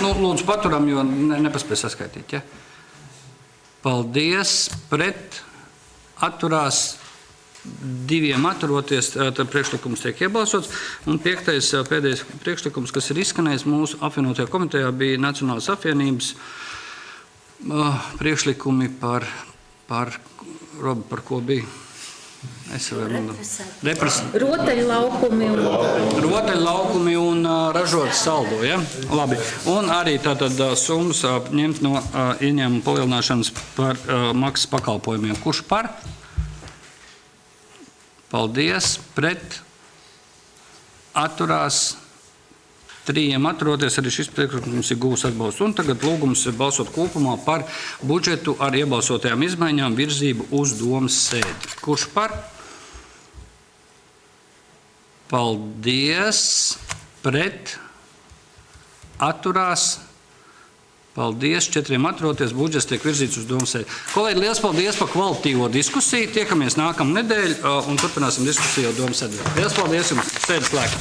lūdzu paturam, jo nepaspēj saskaitīt, ja? Paldies. Pret. Atturās. 2 atturoties, tad priekšlikums tiek iebalsots. Un 5. pēdējais priekšlikums, kas ir izskanējis mūsu apvienotajā komitejā, bija Nacionālās apvienības priekšlikumi par ko bija? Rotaļlaukumi un ražotas saldo, ja? Labi. Un arī tātad summas ņemt no ieņēmuma palielināšanas par maksas pakalpojumiem. Kurš par? Paldies. Pret. Atturās. 3 atturoties, arī šis priekšlikums ir gūs atbalstu. Un tagad lūgums balsot kopumā par budžetu ar iebalsotajām izmaiņām virzību uz domas sēdi. Kurš par? Paldies. Pret. Atturās. Paldies. 4 atturoties, budžets tiek virzīts uz domas sēdi. Kolēģi, liels paldies par kvalitīvo diskusiju. Tiekamies nākamā nedēļa un turpināsim diskusiju jau domas sēdē. Liels paldies jums. Sēdes slēgta.